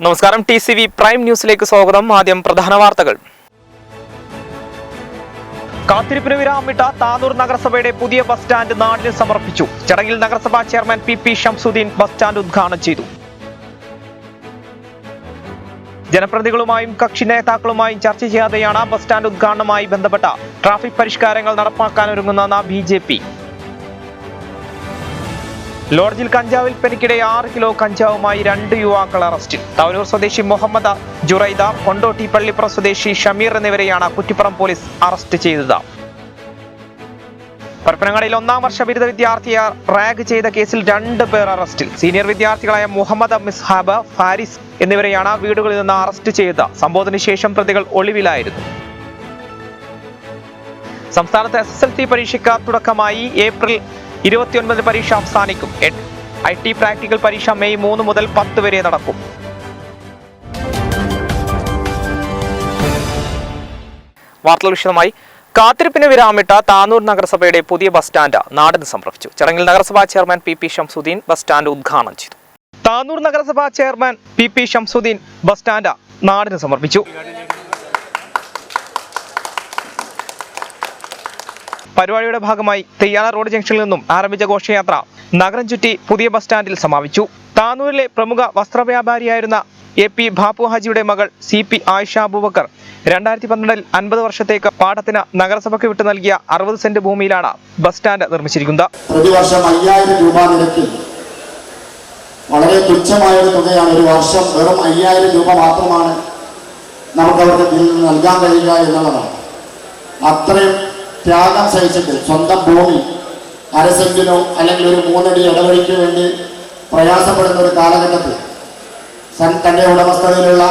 നമസ്കാരം TCV prime ന്യൂസിലേക്ക് സ്വാഗതം. ആദ്യം പ്രധാന വാർത്തകൾ. കാത്തിരിപ്പിന് വിരാമിട്ട താനൂർ നഗരസഭയുടെ പുതിയ ബസ് സ്റ്റാൻഡ് നാടിന് സമർപ്പിച്ചു. ചടങ്ങിൽ നഗരസഭാ chairman PP Shamsuddin bus stand ഉദ്ഘാടനം ചെയ്തു. ജനപ്രതിനിധികളുമായും കക്ഷി നേതാക്കളുമായും ചർച്ച ചെയ്യാതെയാണ് ബസ് സ്റ്റാൻഡ് ഉദ്ഘാടനവുമായി ബന്ധപ്പെട്ട ട്രാഫിക് പരിഷ്കാരങ്ങൾ നടപ്പാക്കാനൊരുങ്ങുന്ന BJP. ലോഡ്ജിൽ കഞ്ചാവ് വിൽപ്പനയ്ക്കിടെ 6 കിലോ കഞ്ചാവുമായി 2 യുവാക്കൾ അറസ്റ്റിൽ. തവനൂർ സ്വദേശി മുഹമ്മദ് ജുറൈദ, കൊണ്ടോട്ടി പള്ളിപ്പുറം സ്വദേശി ഷമീർ എന്നിവരെയാണ് കുറ്റിപ്പുറം പോലീസ് അറസ്റ്റ് ചെയ്തത്. പരപ്പനങ്ങാടിയിൽ 1ാം വർഷ ബിരുദ വിദ്യാർത്ഥിയെ റാഗ് ചെയ്ത കേസിൽ 2 പേർ അറസ്റ്റിൽ. സീനിയർ വിദ്യാർത്ഥികളായ മുഹമ്മദ് മിസ്ഹാബ്, ഫാരിസ് എന്നിവരെയാണ് വീടുകളിൽ നിന്ന് അറസ്റ്റ് ചെയ്തത്. സംഭവത്തിന് ശേഷം പ്രതികൾ ഒളിവിലായിരുന്നു. സംസ്ഥാനത്ത് SSLC പരീക്ഷയ്ക്ക് തുടക്കമായി. ഏപ്രിൽ 29 പരീക്ഷ അവസാനിക്കും. IT പ്രാക്ടിക്കൽ പരീക്ഷ മെയ് 3 മുതൽ 10 വരെ നടക്കും. വാർത്തകൾ വിശദമായി. കാത്തിരിപ്പിന് വിരാമിട്ട താനൂർ നഗരസഭയുടെ പുതിയ ബസ് സ്റ്റാൻഡ് നാടിന് സമർപ്പിച്ചു. ചടങ്ങിൽ നഗരസഭാ chairman PP Shamsuddin bus stand ഉദ്ഘാടനം ചെയ്തു. താനൂർ നഗരസഭാ chairman PP Shamsuddin bus stand നാടിന് സമർപ്പിച്ചു. പരിപാടിയുടെ ഭാഗമായി തെയ്യാല റോഡ് ജംഗ്ഷനിൽ നിന്നും ആരംഭിച്ച ഘോഷയാത്ര നഗരം ചുറ്റി പുതിയ ബസ് സ്റ്റാൻഡിൽ സമാപിച്ചു. താനൂരിലെ പ്രമുഖ വസ്ത്രവ്യാപാരിയായിരുന്ന AP ബാപ്പു ഹാജിയുടെ മകൾ CP ആയിഷ അബൂബക്കർ 2012 50 വർഷത്തേക്ക് പാട്ടത്തിന് നഗരസഭയ്ക്ക് വിട്ടു നൽകിയ 60 സെന്റ് ഭൂമിയിലാണ് ബസ് സ്റ്റാൻഡ് നിർമ്മിച്ചിരിക്കുന്നത്. പ്രതിവർഷം 5000 രൂപ നിരക്കിൽ വളരെ തുച്ഛമായ ഒരു തുകയാണ്. ഒരു വർഷം വെറും 5000 രൂപ മാത്രമാണ് നമുക്ക് അവർക്ക് നൽകാൻ കഴിയുക എന്നുള്ളതാണ്. അത്രയും ത്യാഗം സഹിച്ചിട്ട് സ്വന്തം ഭൂമി 1/2 സെന്റിനോ അല്ലെങ്കിൽ ഒരു 3 അടി ഇടവഴിക്ക് വേണ്ടി പ്രയാസപ്പെടുന്ന ഒരു കാലഘട്ടത്തിൽ തൻ്റെ ഉടമസ്ഥതയിലുള്ള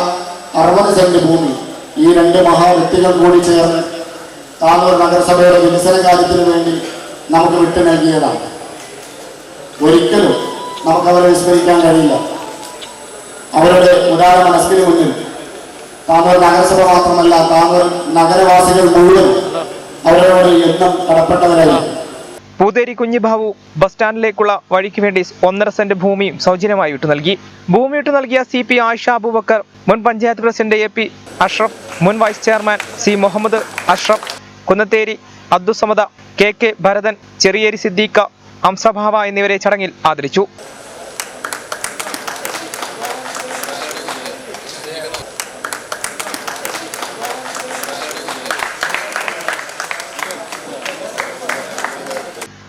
60 സെന്റ് ഭൂമി ഈ 2 മഹാവ്യക്തികൾ കൂടി ചേർന്ന് താനൂർ നഗരസഭയുടെ വികസന കാര്യത്തിന് വേണ്ടി നമുക്ക് വിട്ടു നൽകിയതാണ്. ഒരിക്കലും നമുക്കവരെ വിസ്മരിക്കാൻ കഴിയില്ല. അവരുടെ ഉദാര മനസ്സിന് മുന്നിൽ താനൂർ നഗരസഭ മാത്രമല്ല, താനൂർ നഗരവാസികൾ മുഴുവൻ അവരോട് എന്നും കടപ്പെട്ടവരായി. പൂതേരി കുഞ്ഞിബാബു ബസ് സ്റ്റാൻഡിലേക്കുള്ള വഴിക്ക് വേണ്ടി 1.5 സെന്റ് ഭൂമിയും സൗജന്യമായി വിട്ടു നൽകി. ഭൂമി വിട്ടു നൽകിയ CP ആയിഷ അബൂബക്കർ, മുൻ പഞ്ചായത്ത് പ്രസിഡന്റ് AP അഷ്റഫ്, മുൻ vice chairman C Muhammad Ashraf, Kunnatheri Abdussamad, KK Bharathan, Cheriyeri Siddique, അംസഭാവ എന്നിവരെ ചടങ്ങിൽ ആദരിച്ചു.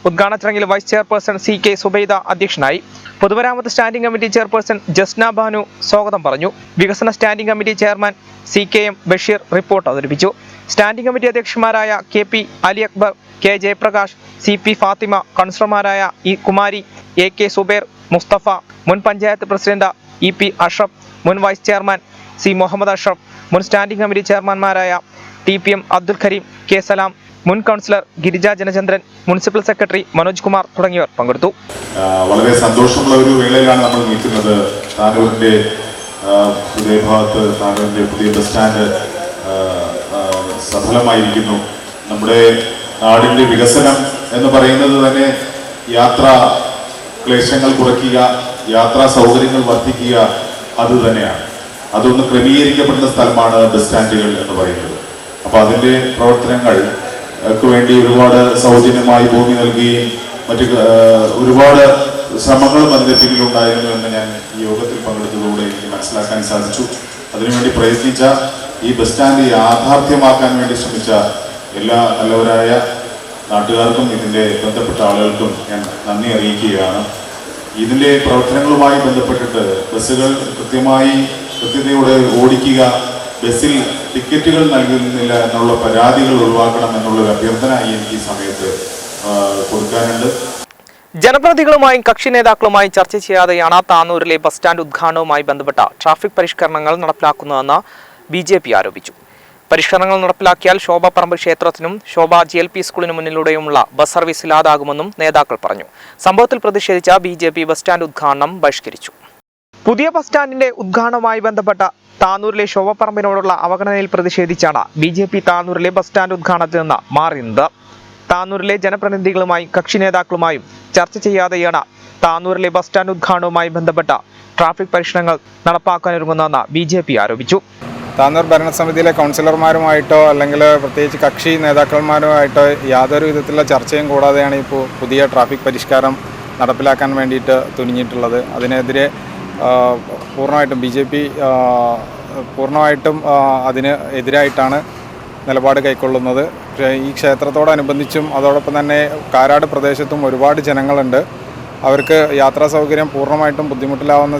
ഉദ്ഘാടന ചടങ്ങിൽ വൈസ് ചെയർപേഴ്സൺ CK സുബൈദ അധ്യക്ഷനായി. പൊതുമരാമത്ത് standing committee chairperson Jasna Banu സ്വാഗതം പറഞ്ഞു. വികസന standing committee chairman CKM Basheer report അവതരിപ്പിച്ചു. സ്റ്റാൻഡിംഗ് കമ്മിറ്റി അധ്യക്ഷന്മാരായ KP Ali Akbar, K Jayaprakash, CP Fathima, കൗൺസിലർമാരായ E കുമാരി, AK സുബൈർ, മുസ്തഫ, മുൻ പഞ്ചായത്ത് പ്രസിഡന്റ് EP അഷ്റഫ്, മുൻ vice chairman C Muhammad Ashraf, മുൻ സ്റ്റാൻഡിംഗ് കമ്മിറ്റി ചെയർമാൻമാരായ TPM അബ്ദുൽ കരീം, K സലാം, മുൻ councillor Girija Janachandran, municipal secretary Manoj Kumar തുടങ്ങിയവർ പങ്കെടുത്തു. വളരെ സന്തോഷമുള്ള ഒരു വേളയിലാണ് നമ്മൾ നിൽക്കുന്നത്. താനൂരിൻ്റെ ഹൃദയഭാഗത്ത് താനൂരിൻ്റെ പുതിയ ബസ് സ്റ്റാൻഡ് സഫലമായിരിക്കുന്നു. നമ്മുടെ നാടിൻ്റെ വികസനം എന്ന് പറയുന്നത് തന്നെ യാത്രാ ക്ലേശങ്ങൾ കുറയ്ക്കുക, യാത്രാ സൗകര്യങ്ങൾ വർദ്ധിക്കുക, അത് തന്നെയാണ്. അതൊന്ന് ക്രമീകരിക്കപ്പെടുന്ന സ്ഥലമാണ് ബസ് സ്റ്റാൻഡുകൾ എന്ന് പറയുന്നത്. അപ്പോൾ അതിൻ്റെ പ്രവർത്തനങ്ങൾ വേണ്ടി ഒരുപാട് സൗജന്യമായി ഭൂമി നൽകുകയും മറ്റ് ഒരുപാട് ശ്രമങ്ങളും അതിൻ്റെ പിന്നിലുണ്ടായിരുന്നു എന്ന് ഞാൻ ഈ യോഗത്തിൽ പങ്കെടുത്തതോടെ എനിക്ക് മനസ്സിലാക്കാൻ സാധിച്ചു. അതിനുവേണ്ടി പ്രയത്നിച്ച ഈ ബസ് സ്റ്റാൻഡ് യാഥാർത്ഥ്യമാക്കാൻ വേണ്ടി ശ്രമിച്ച എല്ലാ നല്ലവരായ നാട്ടുകാർക്കും ഇതിൻ്റെ ബന്ധപ്പെട്ട ആളുകൾക്കും ഞാൻ നന്ദി അറിയിക്കുകയാണ്. ഇതിൻ്റെ പ്രവർത്തനങ്ങളുമായി ബന്ധപ്പെട്ടിട്ട് ബസ്സുകൾ കൃത്യതയോടെ ഓടിക്കുക, ബസ്സിൽ ടിക്കറ്റുകൾ നൽകുന്നില്ല എന്നുള്ള പരാതികൾ ഒഴിവാക്കണം എന്നുള്ളൊരു അഭ്യർത്ഥന എനിക്ക് ഈ സമയത്ത് കൊടുക്കാനുണ്ട്. ജനപ്രതിനിധികളുമായും കക്ഷി നേതാക്കളുമായും ചർച്ച ചെയ്യാതെയാണ് താനൂരിലെ ബസ് സ്റ്റാൻഡ് ഉദ്ഘാടനവുമായി ബന്ധപ്പെട്ട ട്രാഫിക് പരിഷ്കരണങ്ങൾ നടപ്പിലാക്കുന്നതെന്ന് BJP ആരോപിച്ചു. പരിഷ്കരണങ്ങൾ നടപ്പിലാക്കിയാൽ ശോഭപ്പറമ്പ് ക്ഷേത്രത്തിനും ശോഭ GLP സ്കൂളിനു മുന്നിലൂടെയുമുള്ള ബസ് സർവീസ് ഇല്ലാതാകുമെന്നും നേതാക്കൾ പറഞ്ഞു. സംഭവത്തിൽ പ്രതിഷേധിച്ച BJP ബസ് സ്റ്റാൻഡ് ഉദ്ഘാടനം ബഹിഷ്കരിച്ചു. പുതിയ ബസ് സ്റ്റാൻഡിന്റെ ഉദ്ഘാടനവുമായി ബന്ധപ്പെട്ട താനൂരിലെ ശോഭപ്പറമ്പിനോടുള്ള അവഗണനയിൽ പ്രതിഷേധിച്ചാണ് BJP താനൂരിലെ ബസ് സ്റ്റാൻഡ് ഉദ്ഘാടനത്തിൽ നിന്ന് മാറി നിന്നത്. താനൂരിലെ ജനപ്രതിനിധികളുമായും കക്ഷി നേതാക്കളുമായും ചർച്ച ചെയ്യാതെയാണ് താനൂരിലെ ബസ് സ്റ്റാൻഡ് ഉദ്ഘാടനവുമായി ബന്ധപ്പെട്ട ട്രാഫിക് പരിഷ്കരണങ്ങൾ നടപ്പാക്കാനൊരുങ്ങുന്നതെന്ന് BJP ആരോപിച്ചു. താനൂർ ഭരണസമിതിയിലെ കൗൺസിലർമാരുമായിട്ടോ അല്ലെങ്കിൽ പ്രത്യേകിച്ച് കക്ഷി നേതാക്കന്മാരുമായിട്ടോ യാതൊരു വിധത്തിലുള്ള ചർച്ചയും കൂടാതെയാണ് ഇപ്പോൾ പുതിയ ട്രാഫിക് പരിഷ്കാരം നടപ്പിലാക്കാൻ വേണ്ടിയിട്ട് തുനിഞ്ഞിട്ടുള്ളത്. അതിനെതിരെ പൂർണ്ണമായിട്ടും BJP പൂർണ്ണമായിട്ടും അതിന് എതിരായിട്ടാണ് നിലപാട് കൈക്കൊള്ളുന്നത്. ഈ ക്ഷേത്രത്തോടനുബന്ധിച്ചും അതോടൊപ്പം തന്നെ കാരാട് പ്രദേശത്തും ഒരുപാട് ജനങ്ങളുണ്ട്. അവർക്ക് യാത്രാ സൗകര്യം പൂർണ്ണമായിട്ടും ബുദ്ധിമുട്ടിലാവുന്ന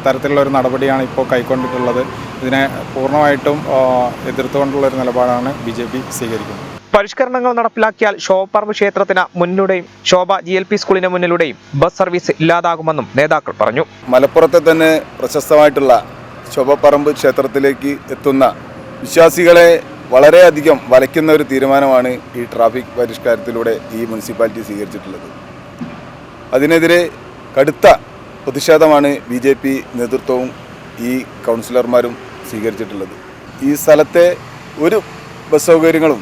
തരത്തിലുള്ള ഒരു നടപടിയാണ് ഇപ്പോൾ കൈക്കൊണ്ടിട്ടുള്ളത്. ഇതിനെ പൂർണ്ണമായിട്ടും എതിർത്തുകൊണ്ടുള്ളൊരു നിലപാടാണ് BJP സ്വീകരിക്കുന്നത്. പരിഷ്കരണങ്ങൾ നടപ്പിലാക്കിയാൽ ശോഭപ്പറമ്പ് ക്ഷേത്രത്തിന് മുന്നിലൂടെയും ശോഭ GLP സ്കൂളിന് മുന്നിലൂടെയും ബസ് സർവീസ് ഇല്ലാതാകുമെന്നും നേതാക്കൾ പറഞ്ഞു. മലപ്പുറത്തെ തന്നെ പ്രശസ്തമായിട്ടുള്ള ശോഭപ്പറമ്പ് ക്ഷേത്രത്തിലേക്ക് എത്തുന്ന വിശ്വാസികളെ വളരെയധികം വലയ്ക്കുന്ന ഒരു തീരുമാനമാണ് ഈ ട്രാഫിക് പരിഷ്കാരത്തിലൂടെ ഈ മുനിസിപ്പാലിറ്റി സ്വീകരിച്ചിട്ടുള്ളത്. അതിനെതിരെ കടുത്ത പ്രതിഷേധമാണ് BJP നേതൃത്വവും ഈ കൗൺസിലർമാരും സ്വീകരിച്ചിട്ടുള്ളത്. ഈ സ്ഥലത്തെ ഒരു ബസ് സൗകര്യങ്ങളും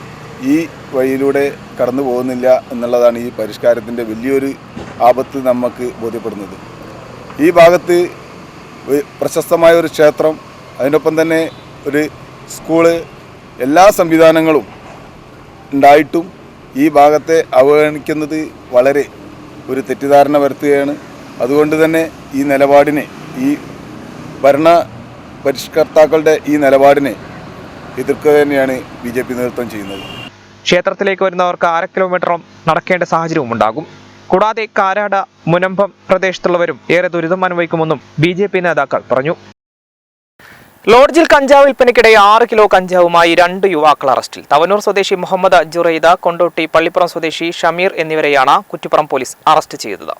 ഈ വഴിയിലൂടെ കടന്നു പോകുന്നില്ല എന്നുള്ളതാണ് ഈ പരിഷ്കാരത്തിൻ്റെ വലിയൊരു ആപത്ത് നമുക്ക് ബോധ്യപ്പെടുന്നത്. ഈ ഭാഗത്ത് പ്രശസ്തമായ ഒരു ക്ഷേത്രം, അതിനൊപ്പം തന്നെ ഒരു സ്കൂള്, എല്ലാ സംവിധാനങ്ങളും ഉണ്ടായിട്ടും ഈ ഭാഗത്തെ അവഗണിക്കുന്നത് വളരെ ഒരു തെറ്റിദ്ധാരണ വരുത്തുകയാണ്. അതുകൊണ്ട് തന്നെ ഈ നിലപാടിനെ, ഈ ഭരണ പരിഷ്കർത്താക്കളുടെ ഈ നിലപാടിനെ എതിർക്കുക തന്നെയാണ് BJP നേതൃത്വം ചെയ്യുന്നത്. ക്ഷേത്രത്തിലേക്ക് വരുന്നവർക്ക് 1/2 കിലോമീറ്ററോളം നടക്കേണ്ട സാഹചര്യവും ഉണ്ടാകും. കൂടാതെ കാരാട്, മുനമ്പം പ്രദേശത്തുള്ളവരും ഏറെ ദുരിതം അനുഭവിക്കുമെന്നും BJP നേതാക്കൾ പറഞ്ഞു. ലോഡ്ജിൽ കഞ്ചാവ് വിൽപ്പനയ്ക്കിടെ 6 കിലോ കഞ്ചാവുമായി 2 യുവാക്കൾ അറസ്റ്റിൽ. തവനൂർ സ്വദേശി മുഹമ്മദ് ജുറൈദ, കൊണ്ടോട്ടി പള്ളിപ്പുറം സ്വദേശി ഷമീർ എന്നിവരെയാണ് കുറ്റിപ്പുറം പോലീസ് അറസ്റ്റ് ചെയ്തത്.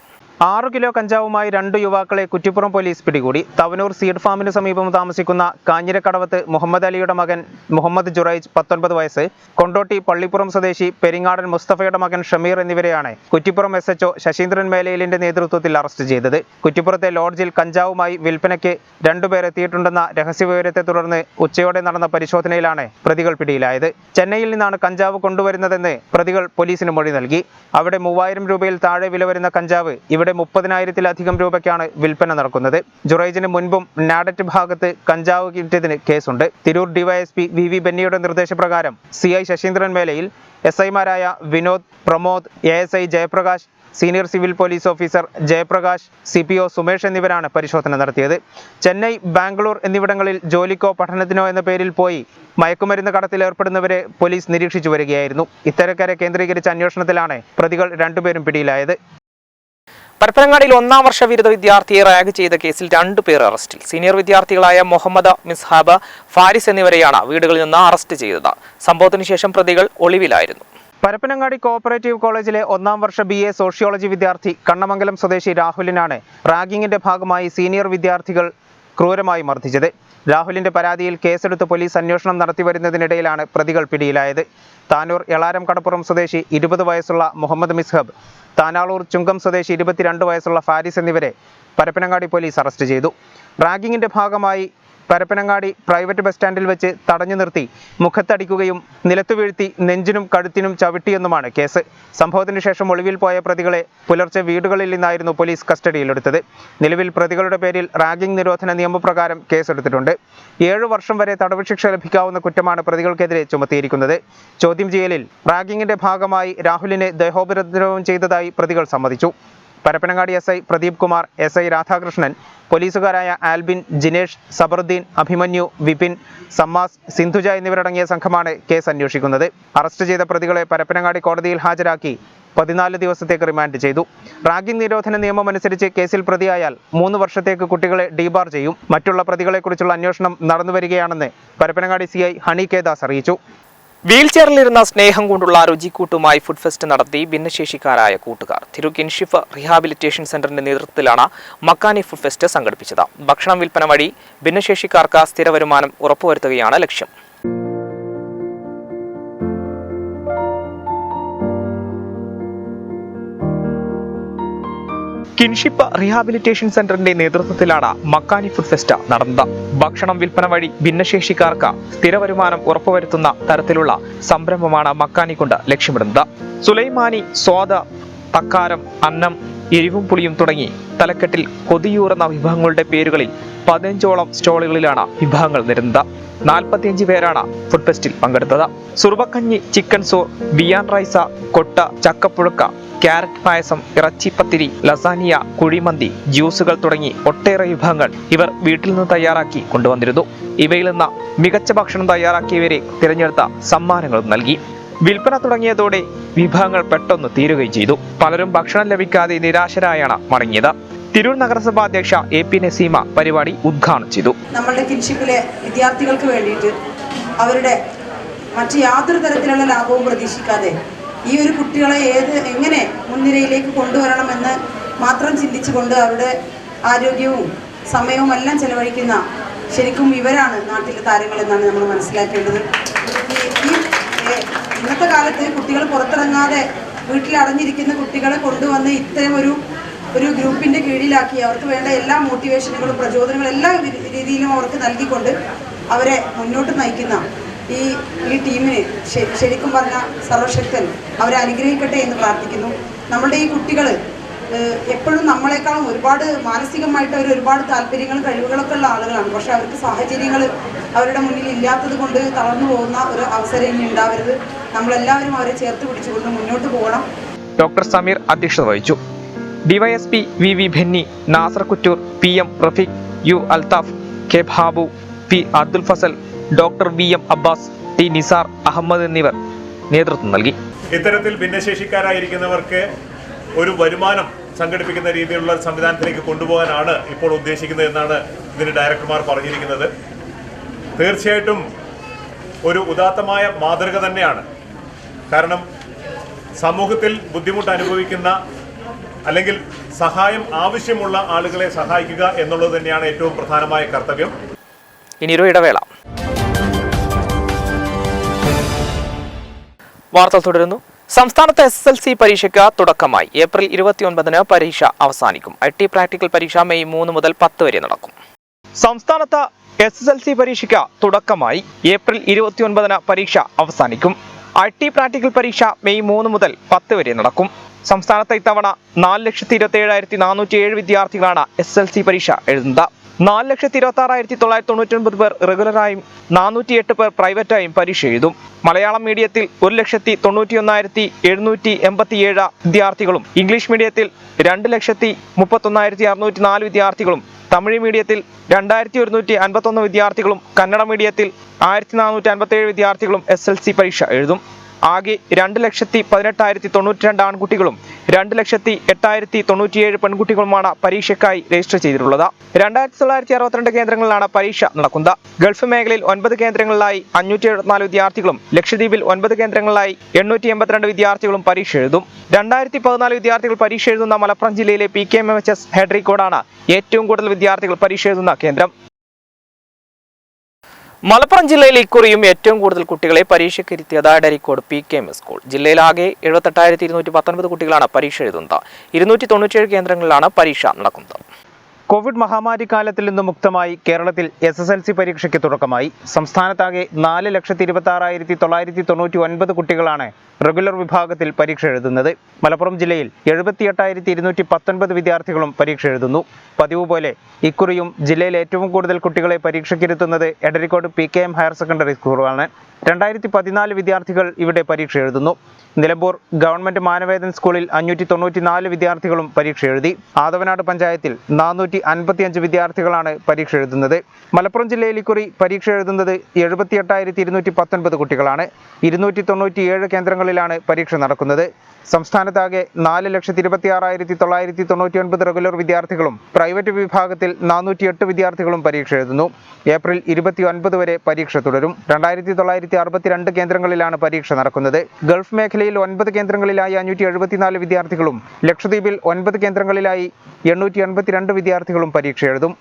6 കിലോ കഞ്ചാവുമായി 2 യുവാക്കളെ കുറ്റിപ്പുറം പോലീസ് പിടികൂടി. തവനൂർ സീഡ് ഫാമിന് സമീപം താമസിക്കുന്ന കാഞ്ഞിരക്കടവത്ത് മുഹമ്മദ് അലിയുടെ മകൻ മുഹമ്മദ് ജുറൈജ് 19 വയസ്സ്, കൊണ്ടോട്ടി പള്ളിപ്പുറം സ്വദേശി പെരിങ്ങാടൻ മുസ്തഫയുടെ മകൻ ഷമീർ എന്നിവരെയാണ് കുറ്റിപ്പുറം SHO ശശീന്ദ്രൻ മേലയിലിന്റെ നേതൃത്വത്തിൽ അറസ്റ്റ് ചെയ്തത്. കുറ്റിപ്പുറത്തെ ലോഡ്ജിൽ കഞ്ചാവുമായി വിൽപ്പനയ്ക്ക് 2 പേർ എത്തിയിട്ടുണ്ടെന്ന രഹസ്യവിവരത്തെ തുടർന്ന് ഉച്ചയോടെ നടന്ന പരിശോധനയിലാണ് പ്രതികൾ പിടിയിലായത്. ചെന്നൈയിൽ നിന്നാണ് കഞ്ചാവ് കൊണ്ടുവരുന്നതെന്ന് പ്രതികൾ പോലീസിന് മൊഴി നൽകി. അവിടെ 3000 രൂപയിൽ താഴെ വില വരുന്ന കഞ്ചാവ് ഇവിടെ 30,000-ലധികം രൂപയ്ക്കാണ് വിൽപ്പന നടക്കുന്നത്. ജുറൈജിന് മുൻപും നാഡറ്റ് ഭാഗത്ത് കഞ്ചാവ് കിട്ടിയതിന് കേസുണ്ട്. തിരൂർ DYSP VV ബെന്നിയുടെ നിർദ്ദേശപ്രകാരം CI ശശീന്ദ്രൻ മേലയിൽ, SI-മാരായ Vinod, Pramod, ASI Jayaprakash, senior civil police officer Jayaprakash, CPO Sumesh എന്നിവരാണ് പരിശോധന നടത്തിയത്. ചെന്നൈ, ബാംഗ്ലൂർ എന്നിവിടങ്ങളിൽ ജോലിക്കോ പഠനത്തിനോ എന്ന പേരിൽ പോയി മയക്കുമരുന്ന് കടത്തിൽ ഏർപ്പെടുന്നവരെ പോലീസ് നിരീക്ഷിച്ചു വരികയായിരുന്നു. ഇത്തരക്കാരെ കേന്ദ്രീകരിച്ച അന്വേഷണത്തിലാണ് പ്രതികൾ 2 പേരും പിടിയിലായത്. പരപ്പനങ്ങാടിയിൽ 1ാം വർഷ ബിരുദ വിദ്യാർത്ഥിയെ റാഗ് ചെയ്ത കേസിൽ 2 പേർ അറസ്റ്റിൽ. സീനിയർ വിദ്യാർത്ഥികളായ മുഹമ്മദ് മിസ്ഹാബ്, ഫാരിസ് എന്നിവരെയാണ് വീടുകളിൽ നിന്ന് അറസ്റ്റ് ചെയ്തത്. സംഭവത്തിന് ശേഷം പ്രതികൾ ഒളിവിലായിരുന്നു. പരപ്പനങ്ങാടി കോഓപ്പറേറ്റീവ് കോളേജിലെ 1ാം വർഷ BA സോഷ്യോളജി വിദ്യാർത്ഥി കണ്ണമംഗലം സ്വദേശി രാഹുലിനാണ് റാഗിങ്ങിന്റെ ഭാഗമായി സീനിയർ വിദ്യാർത്ഥികൾ ക്രൂരമായി മർദ്ദിച്ചത്. രാഹുലിന്റെ പരാതിയിൽ കേസെടുത്ത് പോലീസ് അന്വേഷണം നടത്തിവരുന്നതിനിടയിലാണ് പ്രതികൾ പിടിയിലായത്. താനൂർ എളാരം കടപ്പുറം സ്വദേശി 20 വയസ്സുള്ള മുഹമ്മദ് മിസ്ഹബ്, താനാളൂർ ചുങ്കം സ്വദേശി 22 വയസ്സുള്ള ഫാരിസ് എന്നിവരെ പരപ്പനങ്ങാടി പോലീസ് അറസ്റ്റ് ചെയ്തു. റാഗിങ്ങിന്റെ ഭാഗമായി പരപ്പനങ്ങാടി പ്രൈവറ്റ് ബസ് സ്റ്റാൻഡിൽ വെച്ച് തടഞ്ഞു നിർത്തി മുഖത്തടിക്കുകയും നിലത്തു വീഴ്ത്തി നെഞ്ചിനും കഴുത്തിനും ചവിട്ടിയെന്നുമാണ് കേസ്. സംഭവത്തിന് ശേഷം ഒളിവിൽ പോയ പ്രതികളെ പുലർച്ചെ വീടുകളിൽ നിന്നായിരുന്നു പോലീസ് കസ്റ്റഡിയിലെടുത്തത്. നിലവിൽ പ്രതികളുടെ പേരിൽ റാഗിംഗ് നിരോധന നിയമപ്രകാരം കേസെടുത്തിട്ടുണ്ട്. 7 വർഷം വരെ തടവ് ശിക്ഷ ലഭിക്കാവുന്ന കുറ്റമാണ് പ്രതികൾക്കെതിരെ ചുമത്തിയിരിക്കുന്നത്. ചോദ്യം ചെയ്യലിൽ റാഗിങ്ങിന്റെ ഭാഗമായി രാഹുലിനെ ദേഹോപദ്രവം ചെയ്തതായി പ്രതികൾ സമ്മതിച്ചു. പരപ്പനങ്ങാടി SI പ്രദീപ് കുമാർ, SI രാധാകൃഷ്ണൻ, പോലീസുകാരായ ആൽബിൻ, ജിനേഷ്, സബറുദ്ദീൻ, അഭിമന്യു, വിപിൻ, സമ്മാസ്, സിന്ധുജ എന്നിവരടങ്ങിയ സംഘമാണ് കേസ് അന്വേഷിക്കുന്നത്. അറസ്റ്റ് ചെയ്ത പ്രതികളെ പരപ്പനങ്ങാടി കോടതിയിൽ ഹാജരാക്കി 14 ദിവസത്തേക്ക് റിമാൻഡ് ചെയ്തു. റാഗിംഗ് നിരോധന നിയമം അനുസരിച്ച് കേസിൽ പ്രതിയായാൽ 3 വർഷത്തേക്ക് കുട്ടികളെ ഡീബാർ ചെയ്യും. മറ്റുള്ള പ്രതികളെക്കുറിച്ചുള്ള അന്വേഷണം നടന്നുവരികയാണെന്ന് പരപ്പനങ്ങാടി CI ഹണി കെ ദാസ് അറിയിച്ചു. വീൽചെയറിലിരുന്ന സ്നേഹം കൊണ്ടുള്ള രുചിക്കൂട്ടുമായി ഫുഡ് ഫെസ്റ്റ് നടത്തി ഭിന്നശേഷിക്കാരായ കൂട്ടുകാർ. തിരൂർ കിൻഷിഫ് റീഹാബിലിറ്റേഷൻ സെന്ററിന്റെ നേതൃത്വത്തിലാണ് മക്കാനി ഫുഡ് ഫെസ്റ്റ് സംഘടിപ്പിച്ചത്. ഭക്ഷണം വിൽപ്പന വഴി ഭിന്നശേഷിക്കാർക്ക് സ്ഥിര വരുമാനം ഉറപ്പുവരുത്തുകയാണ് ലക്ഷ്യം. കിൻഷിപ്പ് റീഹാബിലിറ്റേഷൻ സെന്ററിന്റെ നേതൃത്വത്തിലാണ് മക്കാനി ഫുഡ് ഫെസ്റ്റ് നടന്നത്. ഭക്ഷണം വിൽപ്പന വഴി ഭിന്നശേഷിക്കാർക്ക് സ്ഥിര വരുമാനം ഉറപ്പുവരുത്തുന്ന തരത്തിലുള്ള സംരംഭമാണ് മക്കാനി കൊണ്ട് ലക്ഷ്യമിടുന്നത്. സുലൈമാനി, സ്വാദ്, തക്കാരം, അന്നം, എരിവും പുളിയും തുടങ്ങി തലക്കെട്ടിൽ കൊതിയൂറുന്ന വിഭവങ്ങളുടെ പേരുകളിൽ 15ഓളം സ്റ്റോളുകളിലാണ് വിഭവങ്ങൾ നിരന്നത്. 45 പേരാണ് ഫുഡ് ഫെസ്റ്റിൽ പങ്കെടുത്തത്. സുറുബക്കഞ്ഞി, ചിക്കൻ സോർ, ബിയാൻ റൈസ, കൊട്ട, ചക്കപ്പുഴുക്ക, ക്യാരറ്റ് പായസം, ഇറച്ചിപ്പത്തിരി, ലസാനിയ, കുഴിമന്തി, ജ്യൂസുകൾ തുടങ്ങി ഒട്ടേറെ വിഭവങ്ങൾ ഇവർ വീട്ടിൽ നിന്ന് തയ്യാറാക്കി കൊണ്ടുവന്നിരുന്നു. ഇവയിൽ നിന്ന് മികച്ച ഭക്ഷണം തയ്യാറാക്കിയവരെ തിരഞ്ഞെടുത്ത സമ്മാനങ്ങളും നൽകി. വിൽപ്പന തുടങ്ങിയതോടെ വിഭവങ്ങൾ പെട്ടെന്ന് തീരുകയും ചെയ്തു. പലരും ഭക്ഷണം ലഭിക്കാതെ നിരാശരായാണ് മടങ്ങിയത്. തിരൂർ നഗരസഭാ അധ്യക്ഷ AP നസീമ പരിപാടി ഉദ്ഘാടനം ചെയ്തു. നമ്മളുടെ കിൻഷിപ്പിലെ വിദ്യാർത്ഥികൾക്ക് വേണ്ടിയിട്ട് അവരുടെ മറ്റ് യാതൊരു തരത്തിലുള്ള ലാഭവും പ്രതീക്ഷിക്കാതെ ഈ ഒരു കുട്ടികളെ എങ്ങനെ മുൻനിരയിലേക്ക് കൊണ്ടുവരണമെന്ന് മാത്രം ചിന്തിച്ചുകൊണ്ട് അവരുടെ ആരോഗ്യവും സമയവും എല്ലാം ചെലവഴിക്കുന്ന ശരിക്കും ഇവരാണ് നാട്ടിലെ താരങ്ങൾ എന്നാണ് നമ്മൾ മനസ്സിലാക്കേണ്ടത്. ഇന്നത്തെ കാലത്ത് കുട്ടികൾ പുറത്തിറങ്ങാതെ വീട്ടിൽ അടഞ്ഞിരിക്കുന്ന കുട്ടികളെ കൊണ്ടുവന്ന് ഇത്തരം ഒരു ഗ്രൂപ്പിൻ്റെ കീഴിലാക്കി അവർക്ക് വേണ്ട എല്ലാ മോട്ടിവേഷനുകളും പ്രചോദനങ്ങളും എല്ലാ രീതിയിലും അവർക്ക് നൽകിക്കൊണ്ട് അവരെ മുന്നോട്ട് നയിക്കുന്ന ഈ ടീമിന് ശരിക്കും പറഞ്ഞാൽ സർവശക്തൻ അവരെ അനുഗ്രഹിക്കട്ടെ എന്ന് പ്രാർത്ഥിക്കുന്നു. നമ്മളുടെ ഈ കുട്ടികൾ എപ്പോഴും നമ്മളെക്കാളും ഒരുപാട് മാനസികമായിട്ട് അവർ ഒരുപാട് താല്പര്യങ്ങളും കഴിവുകളൊക്കെ ഉള്ള ആളുകളാണ്. പക്ഷെ അവർക്ക് സാഹചര്യങ്ങൾ അവരുടെ മുന്നിൽ ഇല്ലാത്തത് കൊണ്ട് തളർന്നു പോകുന്ന ഒരു അവസരം ഇനി ഉണ്ടാവരുത്. നമ്മളെല്ലാവരും അവരെ ചേർത്ത് പിടിച്ചുകൊണ്ട് മുന്നോട്ട് പോകണം. ഡോക്ടർ സമീർ അധ്യക്ഷത വഹിച്ചു. DYSP VV Benny, Nasar Kuttur, PM Rafeeq, U Althaf, K Babu, P Abdul Fasal, doctor VM Abbas, T Nisar Ahammed എന്നിവർ നേതൃത്വം നൽകി. ഇത്തരത്തിൽ ഭിന്നശേഷിക്കാരായിരിക്കുന്നവർക്ക് ഒരു വരുമാനം സംഘടിപ്പിക്കുന്ന രീതിയിലുള്ള സംവിധാനത്തിലേക്ക് കൊണ്ടുപോകാനാണ് ഇപ്പോൾ ഉദ്ദേശിക്കുന്നത് എന്നാണ് ഇതിന് ഡയറക്ടർമാർ പറഞ്ഞിരിക്കുന്നത്. തീർച്ചയായിട്ടും ഒരു ഉദാത്തമായ മാതൃക തന്നെയാണ്. കാരണം സമൂഹത്തിൽ ബുദ്ധിമുട്ട് അനുഭവിക്കുന്ന അല്ലെങ്കിൽ സഹായം ആവശ്യമുള്ള ആളുകളെ സഹായിക്കുക എന്നുള്ളത് തന്നെയാണ് ഏറ്റവും പ്രധാനമായ കർത്തവ്യം. ഇനിയൊരു ഇടവേള. വാർത്തകൾ തുടരുന്നു. സംസ്ഥാനത്ത് SSLC പരീക്ഷയ്ക്ക് തുടക്കമായി. ഏപ്രിൽ 29-ന് പരീക്ഷ അവസാനിക്കും. IT പ്രാക്ടിക്കൽ പരീക്ഷ മെയ് 3 മുതൽ 10 വരെ നടക്കും. സംസ്ഥാനത്ത് SSLC പരീക്ഷയ്ക്ക് തുടക്കമായി. ഏപ്രിൽ 29-ന് പരീക്ഷ അവസാനിക്കും. IT പ്രാക്ടിക്കൽ പരീക്ഷ മെയ് 3 മുതൽ 10 വരെ നടക്കും. സംസ്ഥാനത്ത് ഇത്തവണ 4,27,407 വിദ്യാർത്ഥികളാണ് SSLC പരീക്ഷ എഴുതുന്നത്. 4,26,999 പേർ റെഗുലറായും 408 പേർ പ്രൈവറ്റായും പരീക്ഷ എഴുതും. മലയാളം മീഡിയത്തിൽ 1,91,787 വിദ്യാർത്ഥികളും ഇംഗ്ലീഷ് മീഡിയത്തിൽ 2,31,604 വിദ്യാർത്ഥികളും തമിഴ് മീഡിയത്തിൽ 2,151 വിദ്യാർത്ഥികളും കന്നഡ മീഡിയത്തിൽ 1,457 വിദ്യാർത്ഥികളും SSLC പരീക്ഷ എഴുതും. ആകെ 2,18,092 ആൺകുട്ടികളും 2,08,097 പെൺകുട്ടികളുമാണ് പരീക്ഷയ്ക്കായി രജിസ്റ്റർ ചെയ്തിട്ടുള്ളത്. 2,962 കേന്ദ്രങ്ങളിലാണ് പരീക്ഷ നടക്കുന്നത്. ഗൾഫ് മേഖലയിൽ 9 കേന്ദ്രങ്ങളിലായി 574 വിദ്യാർത്ഥികളും ലക്ഷദ്വീപിൽ 9 കേന്ദ്രങ്ങളിലായി 882 വിദ്യാർത്ഥികളും പരീക്ഷ എഴുതും. 2,014 വിദ്യാർത്ഥികൾ പരീക്ഷ എഴുതുന്ന മലപ്പുറം ജില്ലയിലെ PKMHS ഹെഡ്രിക്കോടാണ് ഏറ്റവും കൂടുതൽ വിദ്യാർത്ഥികൾ പരീക്ഷ എഴുതുന്ന കേന്ദ്രം. മലപ്പുറം ജില്ലയിൽ ഇക്കുറിയും ഏറ്റവും കൂടുതൽ കുട്ടികളെ പരീക്ഷയ്ക്ക് ഇരുത്തിയത് എടരിക്കോട് PKM സ്കൂൾ. ജില്ലയിലാകെ 78,219 കുട്ടികളാണ് പരീക്ഷ എഴുതുന്നത്. 297 കേന്ദ്രങ്ങളിലാണ് പരീക്ഷ നടക്കുന്നത്. കോവിഡ് മഹാമാരി കാലത്തിൽ നിന്ന് മുക്തമായി കേരളത്തിൽ SSLC പരീക്ഷയ്ക്ക് തുടക്കമായി. സംസ്ഥാനത്താകെ 4,26,999 കുട്ടികളാണ് റെഗുലർ വിഭാഗത്തിൽ പരീക്ഷ എഴുതുന്നത്. മലപ്പുറം ജില്ലയിൽ 78,219 വിദ്യാർത്ഥികളും പരീക്ഷ എഴുതുന്നു. പതിവ് പോലെ ഇക്കുറിയും ജില്ലയിൽ ഏറ്റവും കൂടുതൽ കുട്ടികളെ പരീക്ഷയ്ക്കിരുത്തുന്നത് എടരിക്കോട് PKM ഹയർ സെക്കൻഡറി സ്കൂളാണ്. 2,014 വിദ്യാർത്ഥികൾ ഇവിടെ പരീക്ഷ എഴുതുന്നു. നിലമ്പൂർ ഗവൺമെന്റ് മാനവേദൻ സ്കൂളിൽ 594 വിദ്യാർത്ഥികളും പരീക്ഷ എഴുതി. ആദവനാട് പഞ്ചായത്തിൽ 455 വിദ്യാർത്ഥികളാണ് പരീക്ഷ എഴുതുന്നത്. മലപ്പുറം ജില്ലയിൽ ഇക്കുറി പരീക്ഷ എഴുതുന്നത് 78,219 കുട്ടികളാണ്. 297 കേന്ദ്രങ്ങളിലാണ് പരീക്ഷ നടക്കുന്നത്. സംസ്ഥാനത്താകെ 4,26,999 റെഗുലർ വിദ്യാർത്ഥികളും പ്രൈവറ്റ് വിഭാഗത്തിൽ 408 വിദ്യാർത്ഥികളും പരീക്ഷ എഴുതുന്നു. ഏപ്രിൽ 29 വരെ പരീക്ഷ തുടരും. 2,962 കേന്ദ്രങ്ങളിലാണ് പരീക്ഷ നടക്കുന്നത്. ഗൾഫ് മേഖലയിൽ 9 കേന്ദ്രങ്ങളിലായി 574 വിദ്യാർത്ഥികളും ലക്ഷദ്വീപിൽ 9 കേന്ദ്രങ്ങളിലായി 882 വിദ്യാർത്ഥികളും പരീക്ഷ എഴുതും.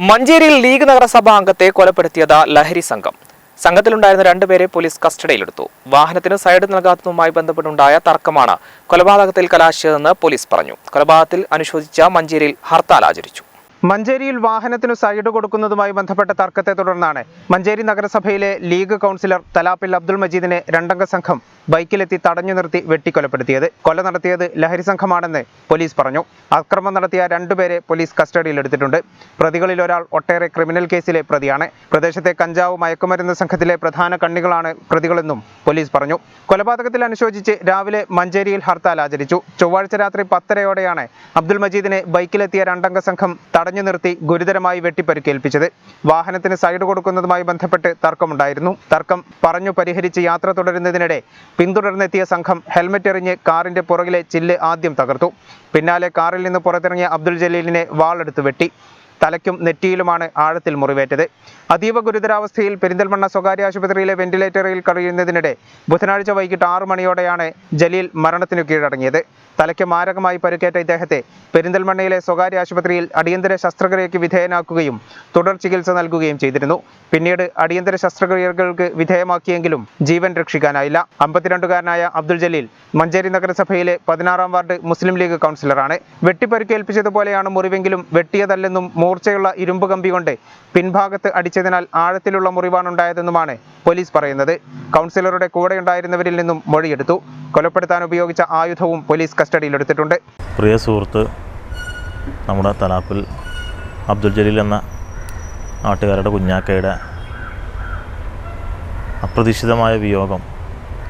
മഞ്ചേരിയിൽ ലീഗ് നഗരസഭാ അംഗത്തെ കൊലപ്പെടുത്തിയത് ലഹരി സംഘം. സംഘത്തിലുണ്ടായിരുന്ന 2 പേരെ പോലീസ് കസ്റ്റഡിയിലെടുത്തു. വാഹനത്തിന് സൈഡ് നൽകാത്തതുമായി ബന്ധപ്പെട്ടുണ്ടായ തർക്കമാണ് കൊലപാതകത്തിൽ കലാശിച്ചതെന്ന് പോലീസ് പറഞ്ഞു. കൊലപാതകത്തിൽ അനുശോചിച്ച മഞ്ചേരിയിൽ ഹർത്താൽ ആചരിച്ചു. മഞ്ചേരിയിൽ വാഹനത്തിനു സൈഡ് കൊടുക്കുന്നതുമായി ബന്ധപ്പെട്ട തർക്കത്തെ തുടർന്നാണ് മഞ്ചേരി നഗരസഭയിലെ ലീഗ് കൗൺസിലർ തലാപ്പിൽ അബ്ദുൾ മജീദിനെ രണ്ടംഗ സംഘം ബൈക്കിലെത്തി തടഞ്ഞു നിർത്തി വെട്ടിക്കൊലപ്പെടുത്തിയത്. കൊല നടത്തിയത് ലഹരി സംഘമാണെന്ന് പോലീസ് പറഞ്ഞു. അക്രമം നടത്തിയ രണ്ടുപേരെ പോലീസ് കസ്റ്റഡിയിലെടുത്തിട്ടുണ്ട്. പ്രതികളിൽ ഒരാൾ ഒട്ടേറെ ക്രിമിനൽ കേസിലെ പ്രതിയാണ്. പ്രദേശത്തെ കഞ്ചാവ് മയക്കുമരുന്ന് സംഘത്തിലെ പ്രധാന കണ്ണികളാണ് പ്രതികളെന്നും പോലീസ് പറഞ്ഞു. കൊലപാതകത്തിൽ അനുശോചിച്ച് രാവിലെ മഞ്ചേരിയിൽ ഹർത്താൽ ആചരിച്ചു. ചൊവ്വാഴ്ച രാത്രി 10:30 അബ്ദുൾ മജീദിനെ ബൈക്കിലെത്തിയ രണ്ടംഗ സംഘം തടഞ്ഞു നിർത്തി ഗുരുതരമായി വെട്ടിപ്പരിക്കേൽപ്പിച്ചത്. വാഹനത്തിന് സൈഡ് കൊടുക്കുന്നതുമായി ബന്ധപ്പെട്ട് തർക്കമുണ്ടായിരുന്നു. തർക്കം പറഞ്ഞു പരിഹരിച്ച് യാത്ര തുടരുന്നതിനിടെ പിന്തുടർന്നെത്തിയ സംഘം ഹെൽമറ്റ് എറിഞ്ഞ് കാറിന്റെ പുറകിലെ ചില്ല് ആദ്യം തകർത്തു. പിന്നാലെ കാറിൽ നിന്ന് പുറത്തിറങ്ങിയ അബ്ദുൾ ജലീലിനെ വാളെടുത്ത് വെട്ടി. തലയ്ക്കും നെറ്റിയിലുമാണ് ആഴത്തിൽ മുറിവേറ്റത്. അതീവ ഗുരുതരാവസ്ഥയിൽ പെരിന്തൽമണ്ണ സ്വകാര്യ ആശുപത്രിയിലെ വെന്റിലേറ്ററിൽ കഴിയുന്നതിനിടെ ബുധനാഴ്ച വൈകിട്ട് 6 മണിയോടെയാണ് ജലീൽ മരണത്തിനു കീഴടങ്ങിയത്. തലയ്ക്ക് മാരകമായി പരിക്കേറ്റ ഇദ്ദേഹത്തെ പെരിന്തൽമണ്ണയിലെ സ്വകാര്യ ആശുപത്രിയിൽ അടിയന്തര ശസ്ത്രക്രിയയ്ക്ക് വിധേയനാക്കുകയും തുടർ ചികിത്സ നൽകുകയും ചെയ്തിരുന്നു. പിന്നീട് അടിയന്തര ശസ്ത്രക്രിയകൾക്ക് വിധേയമാക്കിയെങ്കിലും ജീവൻ രക്ഷിക്കാനായില്ല. 52-കാരനായ അബ്ദുൾ ജലീൽ മഞ്ചേരി നഗരസഭയിലെ 16-ാം വാർഡ് മുസ്ലിം ലീഗ് കൗൺസിലറാണ്. വെട്ടിപ്പരിക്കേൽപ്പിച്ചതുപോലെയാണ് മുറിവെങ്കിലും വെട്ടിയതല്ലെന്നും മൂർച്ചയുള്ള ഇരുമ്പ് കമ്പി കൊണ്ട് പിൻഭാഗത്ത് അടിച്ചതിനാൽ ആഴത്തിലുള്ള മുറിവാണുണ്ടായതെന്നുമാണ് പോലീസ് പറയുന്നത്. കൗൺസിലറുടെ കൂടെയുണ്ടായിരുന്നവരിൽ നിന്നും മൊഴിയെടുത്തു. കൊലപ്പെടുത്താൻ ഉപയോഗിച്ച ആയുധവും പോലീസ് കസ്റ്റഡിയിലെടുത്തിട്ടുണ്ട്. പ്രിയ സുഹൃത്ത് നമ്മുടെ തലാപ്പിൽ അബ്ദുൾ ജലീൽ എന്ന നാട്ടുകാരുടെ കുഞ്ഞാക്കയുടെ അപ്രതീക്ഷിതമായ വിയോഗം,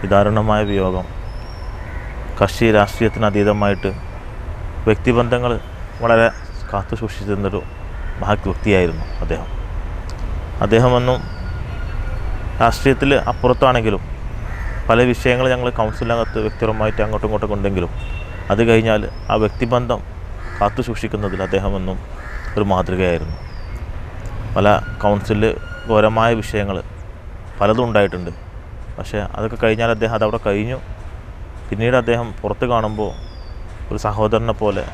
വിദാരുണമായ വിയോഗം, കക്ഷി രാഷ്ട്രീയത്തിന് അതീതമായിട്ട് വ്യക്തിബന്ധങ്ങൾ വളരെ കാത്തു സൂക്ഷിച്ചിരുന്നൊരു മഹത് വ്യക്തിയായിരുന്നു അദ്ദേഹമെന്നും രാഷ്ട്രീയത്തിൽ അപ്പുറത്താണെങ്കിലും പല വിഷയങ്ങൾ ഞങ്ങൾ കൗൺസിലിനകത്ത് വ്യക്തിപരമായിട്ട് അങ്ങോട്ടും ഇങ്ങോട്ടും ഉണ്ടെങ്കിലും അത് കഴിഞ്ഞാൽ ആ വ്യക്തിബന്ധം കാത്തു സൂക്ഷിക്കുന്നതിൽ അദ്ദേഹമെന്നും ഒരു മാതൃകയായിരുന്നു. പല കൗൺസിലിൽ ഘോരമായ വിഷയങ്ങൾ പലതും ഉണ്ടായിട്ടുണ്ട്. പക്ഷേ അതൊക്കെ കഴിഞ്ഞാൽ അദ്ദേഹം അതവിടെ കഴിഞ്ഞു. പിന്നീട് അദ്ദേഹം പുറത്ത് കാണുമ്പോൾ ഒരു സഹോദരനെ പോലെ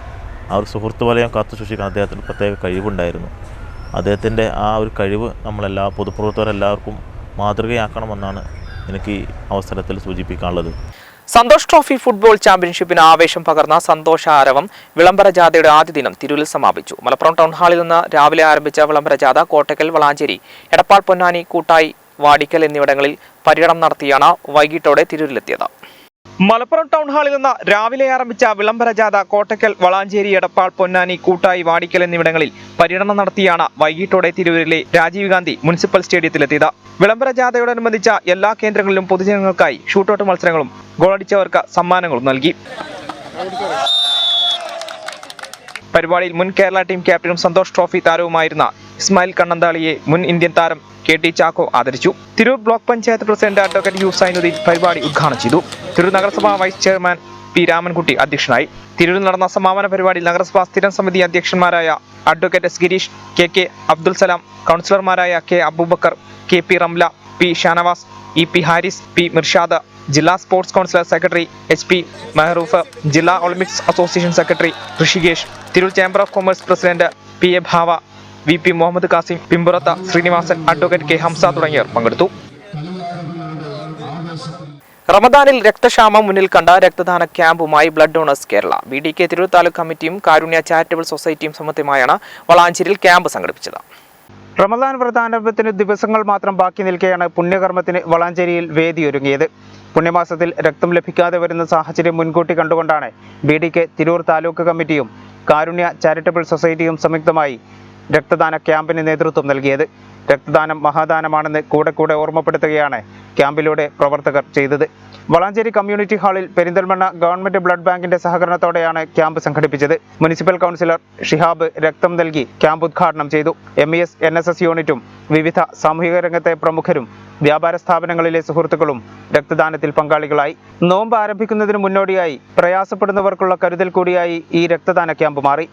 ആ ഒരു സുഹൃത്ത് വലയം കാത്തു സൂക്ഷിക്കാൻ അദ്ദേഹത്തിന് പ്രത്യേക കഴിവുണ്ടായിരുന്നു. അദ്ദേഹത്തിൻ്റെ ആ ഒരു കഴിവ് നമ്മളെല്ലാ പൊതുപ്രവർത്തകരെല്ലാവർക്കും മാതൃകയാക്കണമെന്നാണ് എനിക്ക് ഈ അവസരത്തിൽ സൂചിപ്പിക്കാനുള്ളത്. സന്തോഷ് ട്രോഫി ഫുട്ബോൾ ചാമ്പ്യൻഷിപ്പിന് ആവേശം പകർന്ന സന്തോഷാരവം വിളംബര ജാഥയുടെ ആദ്യ ദിനം തിരൂരിൽ സമാപിച്ചു. മലപ്പുറം ടൗൺ ഹാളിൽ നിന്ന് രാവിലെ ആരംഭിച്ച വിളംബര ജാഥ കോട്ടക്കൽ, വളാഞ്ചേരി, എടപ്പാൾ, പൊന്നാനി, കൂട്ടായി, വാടിക്കൽ എന്നിവിടങ്ങളിൽ പര്യടനം നടത്തിയാണ് വൈകിട്ടോടെ തിരൂരിലെത്തിയത്. മലപ്പുറം ടൗൺ ഹാളിൽ നിന്ന് രാവിലെ ആരംഭിച്ച വിളംബര ജാഥ കോട്ടക്കൽ, വളാഞ്ചേരി, എടപ്പാൾ, പൊന്നാനി, കൂട്ടായി, വാടിക്കൽ എന്നിവിടങ്ങളിൽ പര്യടനം നടത്തിയാണ് വൈകിട്ടോടെ തിരൂരിലെ രാജീവ് ഗാന്ധി മുനിസിപ്പൽ സ്റ്റേഡിയത്തിലെത്തിയത്. വിളംബര ജാഥയോടനുബന്ധിച്ച എല്ലാ കേന്ദ്രങ്ങളിലും പൊതുജനങ്ങൾക്കായി ഷൂട്ടൌട്ട് മത്സരങ്ങളും ഗോളടിച്ചവർക്ക് സമ്മാനങ്ങളും നൽകി. പരിപാടിയിൽ മുൻ കേരള ടീം ക്യാപ്റ്റനും സന്തോഷ് ട്രോഫി താരവുമായിരുന്ന ഇസ്മായിൽ കണ്ണന്താളിയെ മുൻ ഇന്ത്യൻ താരം KT ചാക്കോ ആദരിച്ചു. Tirur block panchayat president advocate U Sainuddin പരിപാടി ഉദ്ഘാടനം ചെയ്തു. തിരൂർ നഗരസഭാ വൈസ് ചെയർമാൻ P രാമൻകുട്ടി അധ്യക്ഷനായി. തിരൂരിൽ നടന്ന സമാപന പരിപാടിയിൽ നഗരസഭാ സ്ഥിരം സമിതി അധ്യക്ഷന്മാരായ advocate S Girish, KK Abdul Salam, കൗൺസിലർമാരായ K Abubakar, KP Ramla, P Shanavas, EP Haris, P Mirshad, ജില്ലാ sports councillor secretary HP Mehroof, ജില്ലാ Olympics association secretary Rishikesh, Tirur chamber of commerce president PA ഭാവ, VP Muhammad Kasim, പിമ്പുറത്ത് Sreenivasan, advocate K Hamza തുടങ്ങിയവർ പങ്കെടുത്തു. റമദാനിൽ രക്തക്ഷാമം മുന്നിൽ കണ്ട രക്തദാന ക്യാമ്പുമായി blood donors Kerala, BDK Tirur taluk കമ്മിറ്റിയും കാരുണ്യ ചാരിറ്റബിൾ സൊസൈറ്റിയും സംയുക്തമായാണ് വളാഞ്ചേരിയിൽ ക്യാമ്പ് സംഘടിപ്പിച്ചത്. റമദാൻ വ്രതാനുഭവത്തിന് ദിവസങ്ങൾ മാത്രം ബാക്കി നിൽക്കെയാണ് പുണ്യകർമ്മത്തിന് വളാഞ്ചേരിയിൽ വേദിയൊരുങ്ങിയത്. പുണ്യമാസത്തിൽ രക്തം ലഭിക്കാതെ വരുന്ന സാഹചര്യം മുൻകൂട്ടി കണ്ടുകൊണ്ടാണ് BDK തിരൂർ താലൂക്ക് കമ്മിറ്റിയും കാരുണ്യ ചാരിറ്റബിൾ സൊസൈറ്റിയും സംയുക്തമായി രക്തദാന ക്യാമ്പിന് നേതൃത്വം നൽകിയത്. രക്തദാനം മഹാദാനമാണെന്ന് കൂടെ ഓർമ്മപ്പെടുത്തുകയാണ് ക്യാമ്പിലൂടെ പ്രവർത്തകർ ചെയ്തത്. വളാഞ്ചേരി കമ്മ്യൂണിറ്റി ഹാളിൽ പെരിന്തൽമണ്ണ ഗവൺമെന്റ് ബ്ലഡ് ബാങ്കിന്റെ സഹകരണത്തോടെയാണ് ക്യാമ്പ് സംഘടിപ്പിച്ചത്. മുനിസിപ്പൽ കൗൺസിലർ ഷിഹാബ് രക്തം നൽകി ക്യാമ്പ് ഉദ്ഘാടനം ചെയ്തു. MES NSS യൂണിറ്റും വിവിധ സാമൂഹിക രംഗത്തെ പ്രമുഖരും വ്യാപാര സ്ഥാപനങ്ങളിലെ സുഹൃത്തുക്കളും രക്തദാനത്തിൽ പങ്കാളികളായി. നോമ്പ് ആരംഭിക്കുന്നതിന് മുന്നോടിയായി പ്രയാസപ്പെടുന്നവർക്കുള്ള കരുതൽ കൂടിയായി ഈ രക്തദാന ക്യാമ്പ് മാറി.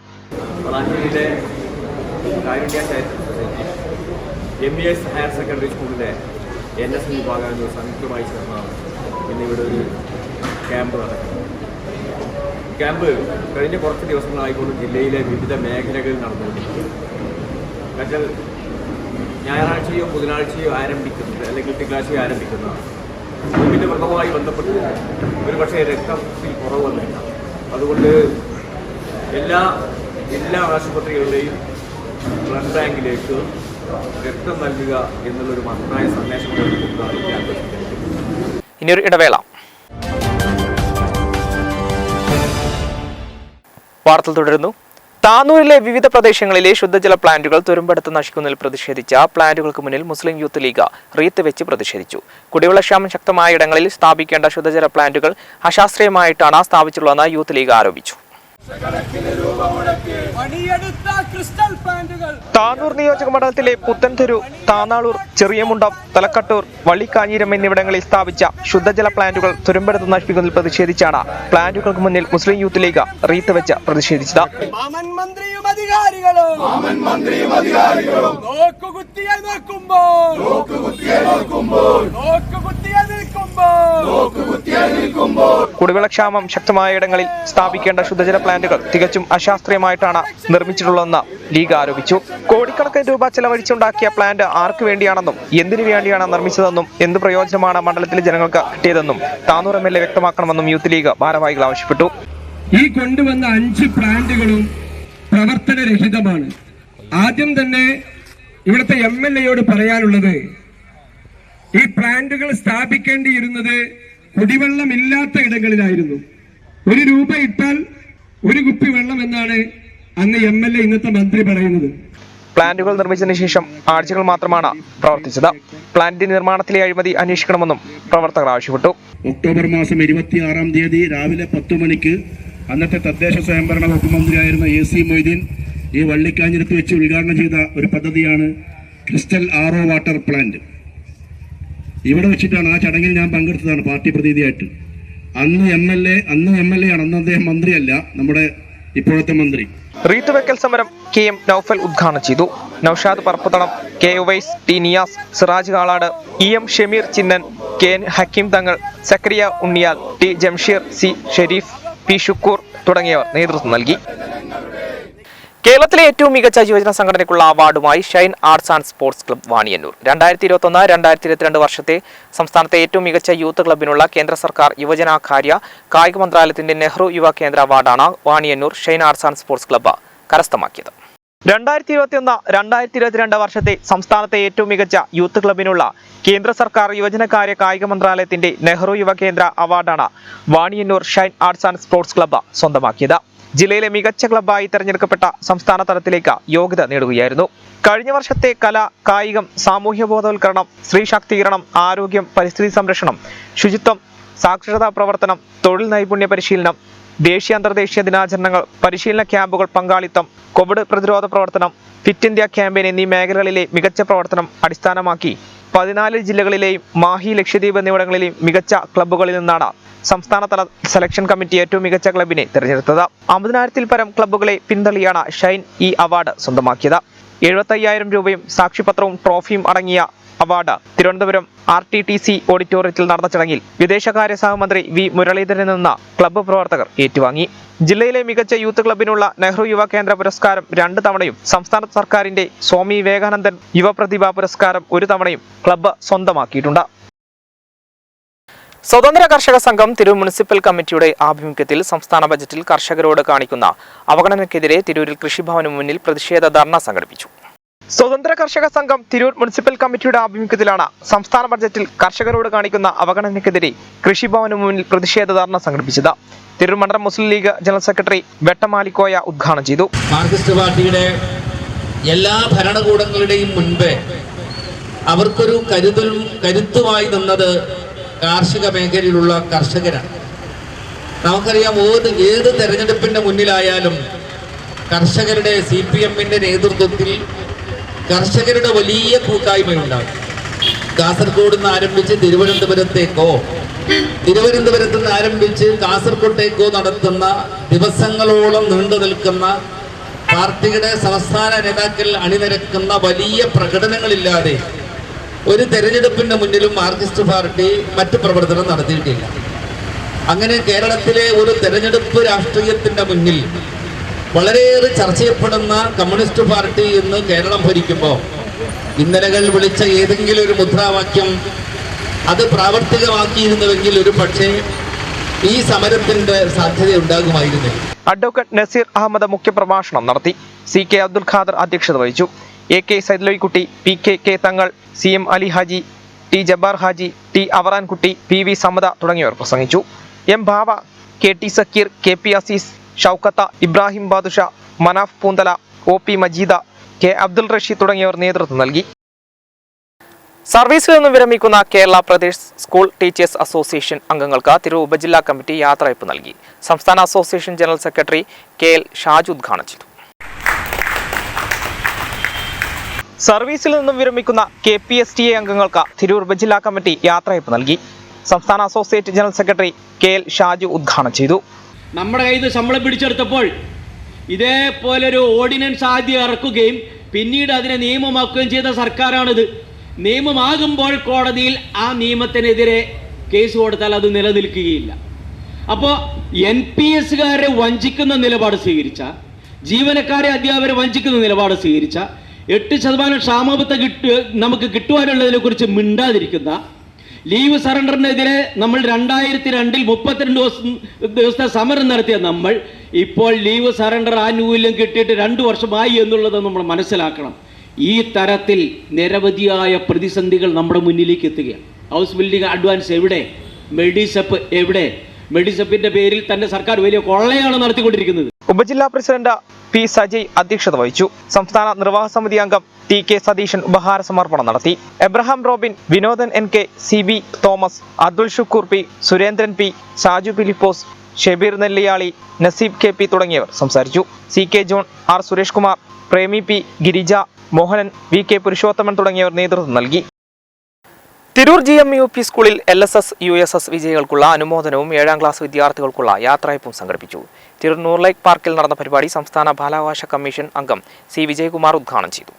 MES ഹയർ സെക്കൻഡറി സ്കൂളിലെ NSS വിഭാഗം സംയുക്തമായി ചേർന്നാണ് ഇന്നിവിടെ ഒരു ക്യാമ്പ് നടക്കുന്നത്. ക്യാമ്പ് കഴിഞ്ഞ കുറച്ച് ദിവസങ്ങളായിക്കൊണ്ട് ജില്ലയിലെ വിവിധ മേഖലകളിൽ നടന്നുകൊണ്ടിരിക്കുന്നു. എന്നുവെച്ചാൽ ഞായറാഴ്ചയോ ബുധനാഴ്ചയോ ആരംഭിക്കുന്നത് അല്ലെങ്കിൽ തിങ്കളാഴ്ചയോ ആരംഭിക്കുന്നതാണ്. ഇതിൻ്റെ വ്രതവുമായി ബന്ധപ്പെട്ട് ഒരു പക്ഷേ രക്തത്തിൽ കുറവ് വന്നില്ല. അതുകൊണ്ട് എല്ലാ ജില്ലാ ആശുപത്രികളുടെയും ബ്ലഡ് ബാങ്കിലേക്ക് രക്തം നൽകുക എന്നുള്ളൊരു മഹത്തായ സന്ദേശം കൊടുത്താണ് ഈ ക്യാമ്പ്. ഇനിയൊരു ഇടവേള. വാർത്തകൾ തുടരുന്നു. താനൂരിലെ വിവിധ പ്രദേശങ്ങളിലെ ശുദ്ധജല പ്ലാന്റുകൾ തുരുമ്പെടുത്ത് നശിക്കുന്നതിൽ പ്രതിഷേധിച്ച പ്ലാന്റുകൾക്ക് മുന്നിൽ മുസ്ലിം യൂത്ത് ലീഗ് റീത്ത് വെച്ച് പ്രതിഷേധിച്ചു. കുടിവെള്ളക്ഷാമം ശക്തമായ ഇടങ്ങളിൽ സ്ഥാപിക്കേണ്ട ശുദ്ധജല പ്ലാന്റുകൾ അശാസ്ത്രീയമായിട്ടാണ് സ്ഥാപിച്ചിട്ടുള്ളതെന്ന് യൂത്ത് ലീഗ് ആരോപിച്ചു. താനൂർ നിയോജക മണ്ഡലത്തിലെ പുത്തൻതെരു, താനാളൂർ, ചെറിയമുണ്ടം, തലക്കട്ടൂർ, വള്ളിക്കാഞ്ഞിരം എന്നിവിടങ്ങളിൽ സ്ഥാപിച്ച ശുദ്ധജല പ്ലാന്റുകൾ തുരുമ്പെടുത്ത് നശിപ്പിക്കുന്നതിൽ പ്രതിഷേധിച്ചാണ് പ്ലാന്റുകൾക്ക് മുന്നിൽ മുസ്ലിം യൂത്ത് ലീഗ് റീത്ത് വെച്ച് പ്രതിഷേധിച്ചത്. കുടിവെള്ളക്ഷാമം ശക്തമായ ഇടങ്ങളിൽ സ്ഥാപിക്കേണ്ട ശുദ്ധജല പ്ലാന്റുകൾ തികച്ചും അശാസ്ത്രീയമായിട്ടാണ് നിർമ്മിച്ചിട്ടുള്ളതെന്ന് ലീഗ് ആരോപിച്ചു. കോടിക്കണക്കിന് രൂപ ചെലവഴിച്ചുണ്ടാക്കിയ പ്ലാന്റ് ആർക്ക് വേണ്ടിയാണെന്നും എന്തിനു വേണ്ടിയാണ് നിർമ്മിച്ചതെന്നും എന്ത് പ്രയോജനമാണ് മണ്ഡലത്തിലെ ജനങ്ങൾക്ക് കിട്ടിയതെന്നും താനൂർ MLA വ്യക്തമാക്കണമെന്നും യൂത്ത് ലീഗ് ഭാരവാഹികൾ ആവശ്യപ്പെട്ടു. ഈ കൊണ്ടുവന്ന 5 പ്ലാന്റുകളും പ്രവർത്തനരഹിതമാണ്. ആദ്യം തന്നെ ഇവിടുത്തെ MLAയോട് പറയാനുള്ളത്, ഈ പ്ലാന്റുകൾ സ്ഥാപിക്കേണ്ടിയിരുന്നത് കുടിവെള്ളമില്ലാത്ത ഇടങ്ങളിലായിരുന്നു. 1 രൂപ ഇട്ടാൽ 1 കുപ്പി വെള്ളം എന്നാണ് അന്ന് MLA ഇന്നത്തെ മന്ത്രി പറയുന്നത്. പ്ലാന്റുകൾ നിർമ്മിച്ചതിന് ശേഷം ആഴ്ചകൾ മാത്രമാണ് പ്രവർത്തിച്ചത്. പ്ലാന്റിന്റെ നിർമ്മാണത്തിലെ അഴിമതി അന്വേഷിക്കണമെന്നും പ്രവർത്തകർ ആവശ്യപ്പെട്ടു. ഒക്ടോബർ മാസം 26-ാം തീയതി രാവിലെ 10 മണിക്ക് അന്നത്തെ തദ്ദേശ സ്വയംഭരണ വകുപ്പ് മന്ത്രിയായിരുന്ന AC മൊയ്തീൻ ഈ വള്ളിക്കാഞ്ഞിരത്ത് വെച്ച് ഉദ്ഘാടനം ചെയ്ത ഒരു പദ്ധതിയാണ് ക്രിസ്റ്റൽ RO വാട്ടർ പ്ലാന്റ്. ഇവിടെ വെച്ചിട്ടാണ് ആ ചടങ്ങിൽ ഞാൻ പങ്കെടുത്തതാണ് പാർട്ടി പ്രതിനിധിയായിട്ട്. അന്ന് MLA ആണ്, അന്ന് അദ്ദേഹം മന്ത്രിയല്ല, നമ്മുടെ ഇപ്പോഴത്തെ മന്ത്രി. റീത്ത് വെക്കൽ സമരം KM നൌഫൽ ഉദ്ഘാടനം ചെയ്തു. Naushad പറപ്പുതളം, K Uvais, T Niyas, Siraj Kalad, EM Shameer Chinnan, KN Hakeem തങ്ങൾ, സക്കരിയ Unniyal, T Jamsheer, C Sharif, P Shukkur തുടങ്ങിയവർ നേതൃത്വം നൽകി. കേരളത്തിലെ ഏറ്റവും മികച്ച യുവജന സംഘടനയ്ക്കുള്ള അവാർഡുമായി shine arts and sports club Vaniyannur. 2021-2022 വർഷത്തെ സംസ്ഥാനത്തെ ഏറ്റവും മികച്ച യൂത്ത് ക്ലബിനുള്ള കേന്ദ്ര സർക്കാർ യുവജനകാര്യ കായിക മന്ത്രാലയത്തിന്റെ നെഹ്റു യുവ കേന്ദ്ര അവാർഡാണ് Vaniyannur shine arts and sports club കരസ്ഥമാക്കിയത്. 2021-2022 വർഷത്തെ സംസ്ഥാനത്തെ ഏറ്റവും മികച്ച യൂത്ത് ക്ലബിനുള്ള കേന്ദ്ര സർക്കാർ യുവജനകാര്യ കായിക മന്ത്രാലയത്തിന്റെ നെഹ്റു യുവ കേന്ദ്ര അവാർഡാണ് Vaniyannur shine arts and sports club സ്വന്തമാക്കിയത്. ജില്ലയിലെ മികച്ച ക്ലബ്ബായി തെരഞ്ഞെടുക്കപ്പെട്ട സംസ്ഥാന തലത്തിലേക്ക് യോഗ്യത നേടുകയായിരുന്നു. കഴിഞ്ഞ വർഷത്തെ കല, കായികം, സാമൂഹ്യ ബോധവൽക്കരണം, സ്ത്രീ ശാക്തീകരണം, ആരോഗ്യം, പരിസ്ഥിതി സംരക്ഷണം, ശുചിത്വം, സാക്ഷരതാ പ്രവർത്തനം, തൊഴിൽ നൈപുണ്യ പരിശീലനം, ദേശീയ അന്തർദേശീയ ദിനാചരണങ്ങൾ, പരിശീലന ക്യാമ്പുകൾ, പങ്കാളിത്തം, കോവിഡ് പ്രതിരോധ പ്രവർത്തനം, ഫിറ്റ് ഇന്ത്യ ക്യാമ്പയിൻ എന്നീ മേഖലകളിലെ മികച്ച പ്രവർത്തനം അടിസ്ഥാനമാക്കി 14 ജില്ലകളിലെയും മാഹി, ലക്ഷദ്വീപ് എന്നിവിടങ്ങളിലെയും മികച്ച ക്ലബ്ബുകളിൽ നിന്നാണ് സംസ്ഥാനതല സെലക്ഷൻ കമ്മിറ്റി ഏറ്റവും മികച്ച ക്ലബിനെ തിരഞ്ഞെടുത്തത്. 50,000-ൽ പരം ക്ലബ്ബുകളെ പിന്തള്ളിയാണ് ഷൈൻ ഈ അവാർഡ് സ്വന്തമാക്കിയത്. 75,000 രൂപയും സാക്ഷ്യപത്രവും ട്രോഫിയും അടങ്ങിയ അവാർഡ് തിരുവനന്തപുരം RTTC ഓഡിറ്റോറിയത്തിൽ നടന്ന ചടങ്ങിൽ വിദേശകാര്യ സഹമന്ത്രി V മുരളീധരനിൽ നിന്ന് ക്ലബ്ബ് പ്രവർത്തകർ ഏറ്റുവാങ്ങി. ജില്ലയിലെ മികച്ച യൂത്ത് ക്ലബിനുള്ള നെഹ്റു യുവ കേന്ദ്ര പുരസ്കാരം 2 തവണയും സംസ്ഥാന സർക്കാരിന്റെ സ്വാമി വിവേകാനന്ദൻ യുവപ്രതിഭാ പുരസ്കാരം 1 തവണയും ക്ലബ്ബ് സ്വന്തമാക്കിയിട്ടുണ്ട്. സ്വതന്ത്ര കർഷക സംഘം തിരൂർ മുനിസിപ്പൽ കമ്മിറ്റിയുടെ ആഭിമുഖ്യത്തിൽ സംസ്ഥാന ബജറ്റിൽ കർഷകരോട് കാണിക്കുന്ന അവഗണനയ്ക്കെതിരെ തിരൂരിൽ കൃഷിഭവന് മുന്നിൽ പ്രതിഷേധ ധർണ സംഘടിപ്പിച്ചു. സ്വതന്ത്ര കർഷക സംഘം തിരൂർ മുനിസിപ്പൽ കമ്മിറ്റിയുടെ ആഭിമുഖ്യത്തിലാണ് സംസ്ഥാന ബജറ്റിൽ കർഷകരോട് കാണിക്കുന്ന അവഗണനയ്ക്കെതിരെ കൃഷിഭവന് മുന്നിൽ പ്രതിഷേധ ധർണ സംഘടിപ്പിച്ചത്. തിരൂർ മണ്ഡലം മുസ്ലിം ലീഗ് ജനറൽ സെക്രട്ടറി വെട്ടമാലിക്കോയ ഉദ്ഘാടനം ചെയ്തു. മാർക്സിസ്റ്റ് പാർട്ടിയുടെ എല്ലാ ഭരണകൂടങ്ങളുടെയും മുൻപ് അവർക്കൊരു കരുത്തുമായി നിന്നത് കാർഷിക മേഖലയിലുള്ള കർഷകരാണ്. നമുക്കറിയാം, ഏത് തെരഞ്ഞെടുപ്പിന്റെ മുന്നിലായാലും കർഷകരുടെ CPM-ന്റെ നേതൃത്വത്തിൽ കർഷകരുടെ വലിയ കൂട്ടായ്മയുണ്ടാകും. കാസർഗോഡ് നിന്ന് ആരംഭിച്ച് തിരുവനന്തപുരത്തേക്കോ, തിരുവനന്തപുരത്ത് നിന്ന് ആരംഭിച്ച് കാസർഗോട്ടേക്കോ നടത്തുന്ന ദിവസങ്ങളോളം നീണ്ടു നിൽക്കുന്ന പാർട്ടിയുടെ സംസ്ഥാന നേതാക്കൾ അണിനിരക്കുന്ന വലിയ പ്രകടനങ്ങളില്ലാതെ ഒരു തെരഞ്ഞെടുപ്പിന്റെ മുന്നിലും മാർക്സിസ്റ്റ് പാർട്ടി മറ്റു പ്രവർത്തനം നടത്തിയിട്ടില്ല. അങ്ങനെ കേരളത്തിലെ ഒരു തെരഞ്ഞെടുപ്പ് രാഷ്ട്രീയത്തിന്റെ മുന്നിൽ വളരെയേറെ ചർച്ച ചെയ്യപ്പെടുന്ന കമ്മ്യൂണിസ്റ്റ് പാർട്ടി ഇന്ന് കേരളം ഭരിക്കുമ്പോൾ ഇന്നലകൾ വിളിച്ച ഏതെങ്കിലും ഒരു മുദ്രാവാക്യം അത് പ്രാവർത്തികമാക്കിയിരുന്നുവെങ്കിൽ ഒരു പക്ഷേ ഈ സമരത്തിന്റെ സാധ്യത ഉണ്ടാകുമായിരുന്നില്ല. അഡ്വക്കേറ്റ് നസീർ അഹമ്മദ് മുഖ്യപ്രഭാഷണം നടത്തി. CK അബ്ദുൽ ഖാദർ അധ്യക്ഷത വഹിച്ചു. AK സൈദലവിക്കുട്ടി, PK തങ്ങൾ, CM Ali Haji, T Jabbar Haji, T Avarankutty, PV സമത തുടങ്ങിയവർ പ്രസംഗിച്ചു. M ഭാവ, KT Zakir, KP Azeez, Shoukath, Ibrahim Badusha, Manaf Poonthala, OP Majeeda, K Abdul Rasheed തുടങ്ങിയവർ നേതൃത്വം നൽകി. സർവീസിൽ നിന്നും വിരമിക്കുന്ന Kerala Pradesh school teachers association അംഗങ്ങൾക്ക് തിരൂർ ഉപജില്ലാ കമ്മിറ്റി യാത്രയയപ്പ് നൽകി. സംസ്ഥാന association general secretary KL Shaju ഉദ്ഘാടനം ചെയ്തു. സർവീസിൽ നിന്നും വിരമിക്കുന്ന KPSTA അംഗങ്ങൾക്ക് തിരൂർ ഉപജില്ലാ കമ്മിറ്റി യാത്രയയപ്പ് നൽകി. സംസ്ഥാന associate general secretary KL Shaju ഉദ്ഘാടനം ചെയ്തു. നമ്മുടെ കയ്യിൽ നിന്ന് ശമ്പളം പിടിച്ചെടുത്തപ്പോൾ ഇതേപോലൊരു ഓർഡിനൻസ് ആദ്യം ഇറക്കുകയും പിന്നീട് അതിനെ നിയമമാക്കുകയും ചെയ്ത സർക്കാരാണിത്. നിയമമാകുമ്പോൾ കോടതിയിൽ ആ നിയമത്തിനെതിരെ കേസ് കൊടുത്താൽ അത് നിലനിൽക്കുകയില്ല. അപ്പോൾ NPSകാരെ വഞ്ചിക്കുന്ന നിലപാട് സ്വീകരിച്ച, ജീവനക്കാരെ അധ്യാപകരെ വഞ്ചിക്കുന്ന നിലപാട് സ്വീകരിച്ച, 8% ക്ഷാമബത്ത നമുക്ക് കിട്ടുവാനുള്ളതിനെ കുറിച്ച് മിണ്ടാതിരിക്കുന്ന, ലീവ് സറണ്ടറിനെതിരെ നമ്മൾ 2002 32 ദിവസത്തെ സമരം നടത്തിയ നമ്മൾ ഇപ്പോൾ ലീവ് സറണ്ടർ ആനുകൂല്യം കിട്ടിയിട്ട് 2 വർഷമായി എന്നുള്ളത് നമ്മൾ മനസ്സിലാക്കണം. ഈ തരത്തിൽ നിരവധിയായ പ്രതിസന്ധികൾ നമ്മുടെ മുന്നിലേക്ക് എത്തുകയാണ്. ഹൗസ് ബിൽഡിംഗ് അഡ്വാൻസ് എവിടെ? മെഡിസെപ്പ് എവിടെ? മെഡിസെപ്പിന്റെ പേരിൽ തന്നെ സർക്കാർ വലിയ കൊള്ളയാണ് നടത്തിക്കൊണ്ടിരിക്കുന്നത്. ഉപജില്ലാ പ്രസിഡന്റ് P സജയ് അധ്യക്ഷത വഹിച്ചു. സംസ്ഥാന നിർവാഹക സമിതി അംഗം TK സതീശൻ ഉപഹാര സമർപ്പണം നടത്തി. Abraham Robin, Vinodan NK, CB Thomas, Abdul Shukoor P, Surendran P, Shaju Philipose, Shebeer Nelliyali, Naseeb KP തുടങ്ങിയവർ സംസാരിച്ചു. CK John, R Suresh Kumar, Premi P, Girija, Mohanan, VK Purushothaman തുടങ്ങിയവർ നേതൃത്വം നൽകി. തിരൂർ GMUP സ്കൂളിൽ LSS USS വിജയികൾക്കുള്ള അനുമോദനവും 7ാം ക്ലാസ് വിദ്യാർത്ഥികൾക്കുള്ള യാത്രയയപ്പും സംഘടിപ്പിച്ചു. തിരൂർ നൂർലൈക്ക് പാർക്കിൽ നടന്ന പരിപാടി സംസ്ഥാന ബാലാവകാശ കമ്മീഷൻ അംഗം C വിജയകുമാർ ഉദ്ഘാടനം ചെയ്തു.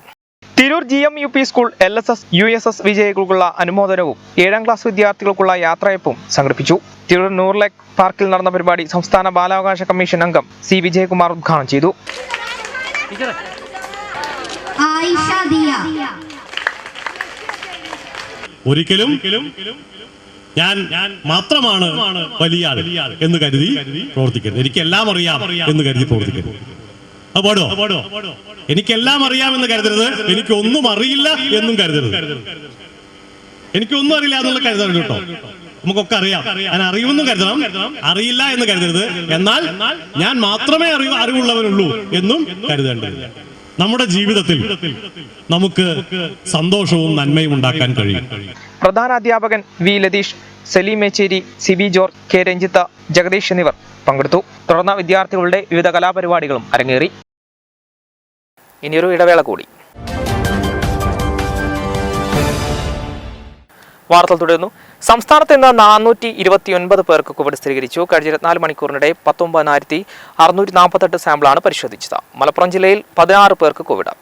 Tirur GMUP school LSS USS വിജയികൾക്കുള്ള അനുമോദനവും 7ാം ക്ലാസ് വിദ്യാർത്ഥികൾക്കുള്ള യാത്രയയപ്പും സംഘടിപ്പിച്ചു. തിരൂർ നൂർലൈക്ക് പാർക്കിൽ നടന്ന പരിപാടി സംസ്ഥാന ബാലാവകാശ കമ്മീഷൻ അംഗം C വിജയകുമാർ ഉദ്ഘാടനം ചെയ്തു. ഒരിക്കലും ഞാൻ മാത്രമാണ് വലിയ ആൾ എന്ന് കരുതി പ്രവർത്തിക്കരുത്. എനിക്കെല്ലാം അറിയാം എന്ന് കരുതി പ്രവർത്തിക്കരുത്. അത് പാടോ? എനിക്കെല്ലാം അറിയാമെന്ന് കരുതരുത്, എനിക്കൊന്നും അറിയില്ല എന്നും കരുതരുത്. എനിക്കൊന്നും അറിയില്ല എന്നുള്ള കരുതരുത് കേട്ടോ. നമുക്കൊക്കെ അറിയാം, ഞാൻ അറിയുമെന്നും കരുതണം, അറിയില്ല എന്ന് കരുതരുത്. എന്നാൽ ഞാൻ മാത്രമേ അറിവുള്ളവനുള്ളൂ എന്നും കരുതേണ്ടതില്ല. നമ്മുടെ ജീവിതത്തിൽ നമുക്ക് സന്തോഷവും നന്മയും ഉണ്ടാക്കാൻ കഴിയും. പ്രധാന അധ്യാപകൻ V Latheesh, Saleem Mecheri, CB George, K Ranjith, Jagadish എന്നിവർ പങ്കെടുത്തു. തുടർന്ന് വിദ്യാർത്ഥികളുടെ വിവിധ കലാപരിപാടികളും അരങ്ങേറി. ഇനിയൊരു ഇടവേള കൂടി. വാർത്തകൾ തുടരുന്നു. സംസ്ഥാനത്ത് ഇന്ന് 429 പേർക്ക് കോവിഡ് സ്ഥിരീകരിച്ചു. കഴിഞ്ഞ 24 മണിക്കൂറിനിടെ 19,648 സാമ്പിളാണ് പരിശോധിച്ചത്. മലപ്പുറം ജില്ലയിൽ 16 പേർക്ക് കോവിഡ്.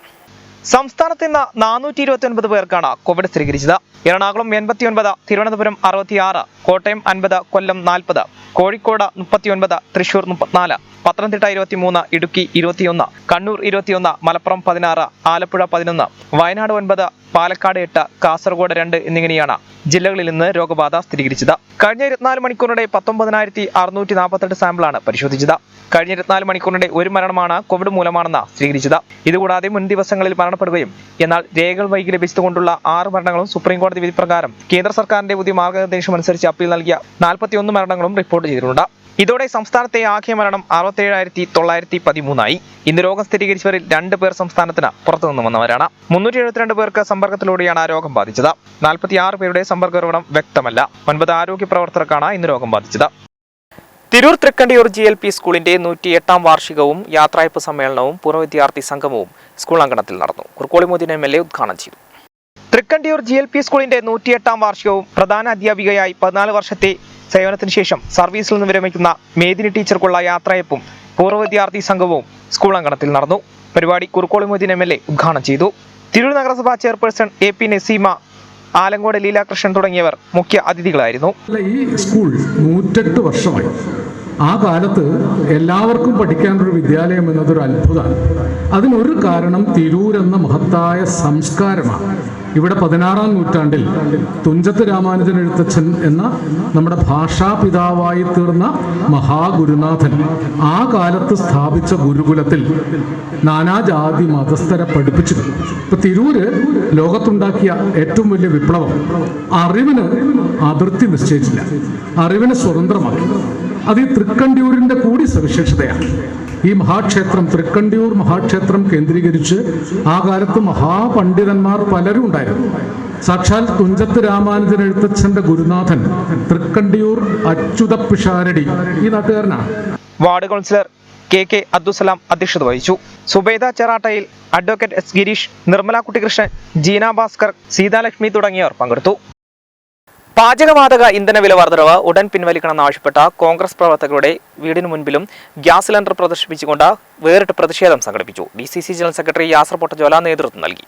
സംസ്ഥാനത്ത് ഇന്ന് 429 പേർക്കാണ് കോവിഡ് സ്ഥിരീകരിച്ചത്. എറണാകുളം 89, തിരുവനന്തപുരം 66, കോട്ടയം 50, കൊല്ലം 40, കോഴിക്കോട് 39, തൃശൂർ 34, പത്തനംതിട്ട 23, ഇടുക്കി 21, കണ്ണൂർ 21, മലപ്പുറം 16, ആലപ്പുഴ 11, വയനാട് 9, പാലക്കാട് 8, കാസർഗോഡ് 2 എന്നിങ്ങനെയാണ് ജില്ലകളിൽ നിന്ന് രോഗബാധ സ്ഥിരീകരിച്ചത്. കഴിഞ്ഞ 24 മണിക്കൂറിനിടെ 19,648 സാമ്പിളാണ് പരിശോധിച്ചത്. കഴിഞ്ഞ 24 മണിക്കൂറിനിടെ ഒരു മരണമാണ് കോവിഡ് മൂലമാണെന്ന് സ്ഥിരീകരിച്ചത്. ഇതുകൂടാതെ മുൻ ദിവസങ്ങളിൽ മരണപ്പെടുകയും എന്നാൽ രേഖകൾ വൈകി ലഭിച്ചതുകൊണ്ടുള്ള 6 മരണങ്ങളും സുപ്രീം കോടതി വിധി പ്രകാരം കേന്ദ്ര സർക്കാരിന്റെ പുതിയ മാർഗനിർദ്ദേശം അനുസരിച്ച് അപ്പീൽ നൽകിയ 41 മരണങ്ങളും റിപ്പോർട്ട് ചെയ്തിട്ടുണ്ട്. ഇതോടെ സംസ്ഥാനത്തെ ആകെ മരണം 67,913 ഇന്ന് രോഗം സ്ഥിരീകരിച്ചവരിൽ 2 പേർ സംസ്ഥാനത്തിന് പുറത്തുനിന്ന് വന്നവരാണ്. 372 പേർക്ക് സമ്പർക്കത്തിലൂടെയാണ് രോഗം ബാധിച്ചത്. 46 പേരുടെ സമ്പർക്ക ഉറവിടം വ്യക്തമല്ല. 9 ആരോഗ്യ പ്രവർത്തകർക്കാണ് ഇന്ന് രോഗം ബാധിച്ചത്. തിരൂർ തൃക്കണ്ടിയൂർ GLP സ്കൂളിന്റെ 108ാം വാർഷികവും യാത്രയയപ്പ് സമ്മേളനവും പൂർവ്വ വിദ്യാർത്ഥി സംഗമവും സ്കൂൾ അങ്കണത്തിൽ നടന്നു. കുറുക്കോളി മൊയ്തീൻ MLA ഉദ്ഘാടനം ചെയ്തു. തൃക്കണ്ടിയൂർ GLP സ്കൂളിന്റെ 108ാം വാർഷികവും പ്രധാന അധ്യാപികയായി 14 വർഷത്തെ സേവനത്തിന് ശേഷം സർവീസിൽ നിന്ന് വിരമിക്കുന്ന മേദിനി ടീച്ചർക്കുള്ള യാത്രയയപ്പും പൂർവ്വ വിദ്യാർത്ഥി സംഗമവും സ്കൂൾ അങ്കണത്തിൽ നടന്നു. പരിപാടി കുറുക്കോളി മൊയ്തീൻ MLA ഉദ്ഘാടനം ചെയ്തു. തിരൂർ നഗരസഭാ ചെയർപേഴ്സൺ AP നസീമ, ആലങ്കോട് ലീലാകൃഷ്ണൻ തുടങ്ങിയവർ മുഖ്യ അതിഥികളായിരുന്നു. ഈ സ്കൂൾ 108 വർഷമായി. ആ കാലത്ത് എല്ലാവർക്കും പഠിക്കാനൊരു വിദ്യാലയം എന്നതൊരു അത്ഭുതമാണ്. അതിനൊരു കാരണം തിരൂർ എന്ന മഹത്തായ സംസ്കാരമാണ്. ഇവിടെ 16-ാം നൂറ്റാണ്ടിൽ തുഞ്ചത്ത് രാമാനുജൻ എഴുത്തച്ഛൻ എന്ന നമ്മുടെ ഭാഷാപിതാവായി തീർന്ന മഹാഗുരുനാഥൻ ആ കാലത്ത് സ്ഥാപിച്ച ഗുരുകുലത്തിൽ നാനാജാതി മതസ്ഥരെ പഠിപ്പിച്ചിരുന്നു. ഇപ്പൊ തിരൂര് ലോകത്തുണ്ടാക്കിയ ഏറ്റവും വലിയ വിപ്ലവം അറിവിന് അതിർത്തി നിശ്ചയിച്ചില്ല, അറിവിനെ സ്വതന്ത്രമാക്കി. അത് ഈ തൃക്കണ്ടിയൂരിന്റെ കൂടി സവിശേഷതയാണ്. ഈ മഹാക്ഷേത്രം, തൃക്കണ്ടിയൂർ മഹാക്ഷേത്രം കേന്ദ്രീകരിച്ച് ആ കാലത്ത് മഹാപണ്ഡിതന്മാർ പലരും ഉണ്ടായിരുന്നു. സാക്ഷാൽ തുഞ്ചത്ത് രാമാനുജൻ എഴുത്തച്ഛന്റെ ഗുരുനാഥൻ തൃക്കണ്ടിയൂർ അച്യുത പിഷാരടി ഈ നാട്ടുകാരനാണ്. വാർഡ് കൗൺസിലർ കെ അബ്ദുസലാം അധ്യക്ഷത വഹിച്ചു. സുബൈദ ചെറാട്ടയിൽ, അഡ്വക്കേറ്റ് എസ് ഗിരീഷ്, നിർമ്മല കുട്ടികൃഷ്ണൻ, ജീന ഭാസ്കർ, സീതാലക്ഷ്മി തുടങ്ങിയവർ പങ്കെടുത്തു. പാചകവാതക ഇന്ധന വില വർധനവ് ഉടൻ പിൻവലിക്കണമെന്നാവശ്യപ്പെട്ട കോൺഗ്രസ് പ്രവർത്തകരുടെ വീടിനു മുൻപിലും ഗ്യാസ് സിലിണ്ടർ പ്രദർശിപ്പിച്ചുകൊണ്ട് വേറിട്ട് പ്രതിഷേധം സംഘടിപ്പിച്ചു. DCC ജനറൽ സെക്രട്ടറി യാസർ പൊട്ടജോല നേതൃത്വം നൽകി.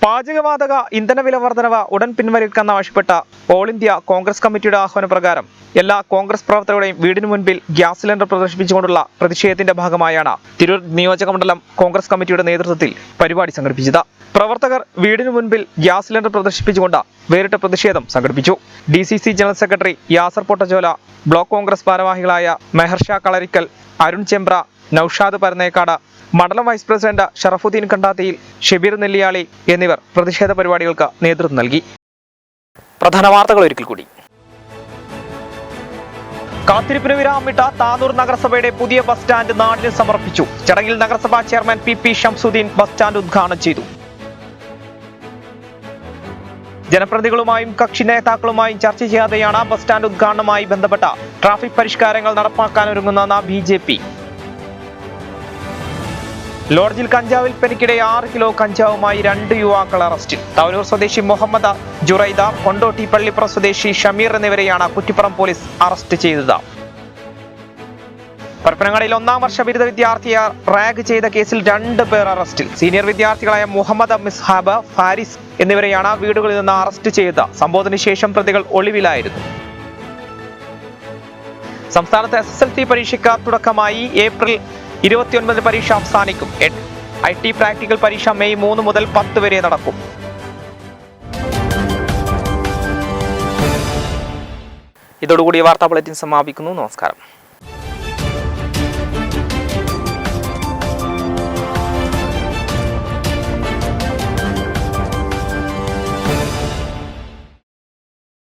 പാചകവാതക ഇന്ധനവില വർധനവ് ഉടൻ പിൻവലിക്കണമെന്നാവശ്യപ്പെട്ട ഓൾ ഇന്ത്യ കോൺഗ്രസ് കമ്മിറ്റിയുടെ ആഹ്വാനപ്രകാരം എല്ലാ കോൺഗ്രസ് പ്രവർത്തകരുടെയും വീടിനു മുൻപിൽ ഗ്യാസ് സിലിണ്ടർ പ്രദർശിപ്പിച്ചുകൊണ്ടുള്ള പ്രതിഷേധത്തിന്റെ ഭാഗമായാണ് തിരൂർ നിയോജകമണ്ഡലം കോൺഗ്രസ് കമ്മിറ്റിയുടെ നേതൃത്വത്തിൽ പരിപാടി സംഘടിപ്പിച്ചത്. പ്രവർത്തകർ വീടിനു മുൻപിൽ ഗ്യാസ് സിലിണ്ടർ പ്രദർശിപ്പിച്ചുകൊണ്ട് വേറിട്ട പ്രതിഷേധം സംഘടിപ്പിച്ചു. DCC general secretary Yasar Pottajola, block Congress ഭാരവാഹികളായ മെഹർഷാ കളരിക്കൽ, അരുൺ ചെമ്പ്ര, നൌഷാദ് പരനേക്കാട്, മണ്ഡലം വൈസ് പ്രസിഡന്റ് ഷറഫുദ്ദീൻ കണ്ടാത്തിയിൽ, ഷബീർ നെല്ലിയാളി എന്നിവർ പ്രതിഷേധ പരിപാടികൾക്ക് നേതൃത്വം നൽകി. പ്രധാന വാർത്തകൾ ഒരിക്കൽ കൂടി. കാത്തിരിപ്പിന് വിരാമിട്ട താനൂർ നഗരസഭയുടെ പുതിയ ബസ് സ്റ്റാൻഡ് നാടിന് സമർപ്പിച്ചു. ചടങ്ങിൽ നഗരസഭാ chairman PP Shamsuddin bus stand ഉദ്ഘാടനം ചെയ്തു. ജനപ്രതിനിധികളുമായും കക്ഷി നേതാക്കളുമായും ചർച്ച ചെയ്യാതെയാണ് ബസ് സ്റ്റാൻഡ് ഉദ്ഘാടനവുമായി ബന്ധപ്പെട്ട ട്രാഫിക് പരിഷ്കാരങ്ങൾ നടപ്പാക്കാനൊരുങ്ങുന്ന BJP. ലോഡ്ജിൽ കഞ്ചാവ് വിൽപ്പനയ്ക്കിടെ 6 കിലോ കഞ്ചാവുമായി 2 യുവാക്കൾ അറസ്റ്റിൽ. തവനൂർ സ്വദേശി മുഹമ്മദ് ജുറൈദ, കൊണ്ടോട്ടി പള്ളിപ്പുറം സ്വദേശി ഷമീർ എന്നിവരെയാണ് കുറ്റിപ്പുറം പോലീസ് അറസ്റ്റ് ചെയ്തത്. പരപ്പനങ്ങാടിയിൽ 1ാം വർഷ ബിരുദ വിദ്യാർത്ഥിയെ റാഗ് ചെയ്ത കേസിൽ 2 പേർ അറസ്റ്റിൽ. സീനിയർ വിദ്യാർത്ഥികളായ മുഹമ്മദ് മിസ്ഹാബ്, ഫാരിസ് എന്നിവരെയാണ് വീടുകളിൽ നിന്ന് അറസ്റ്റ് ചെയ്തത്. സംഭവത്തിന് ശേഷം പ്രതികൾ ഒളിവിലായിരുന്നു. സംസ്ഥാനത്ത് SSLC പരീക്ഷയ്ക്ക് തുടക്കമായി. ഏപ്രിൽ 29 പരീക്ഷ അവസാനിക്കും. IT പ്രാക്ടിക്കൽ പരീക്ഷ മെയ് 3 മുതൽ 10 വരെ നടക്കും. ഇതോടുകൂടി വാർത്താ ബുള്ളറ്റിൻ സമാപിക്കുന്നു. നമസ്കാരം.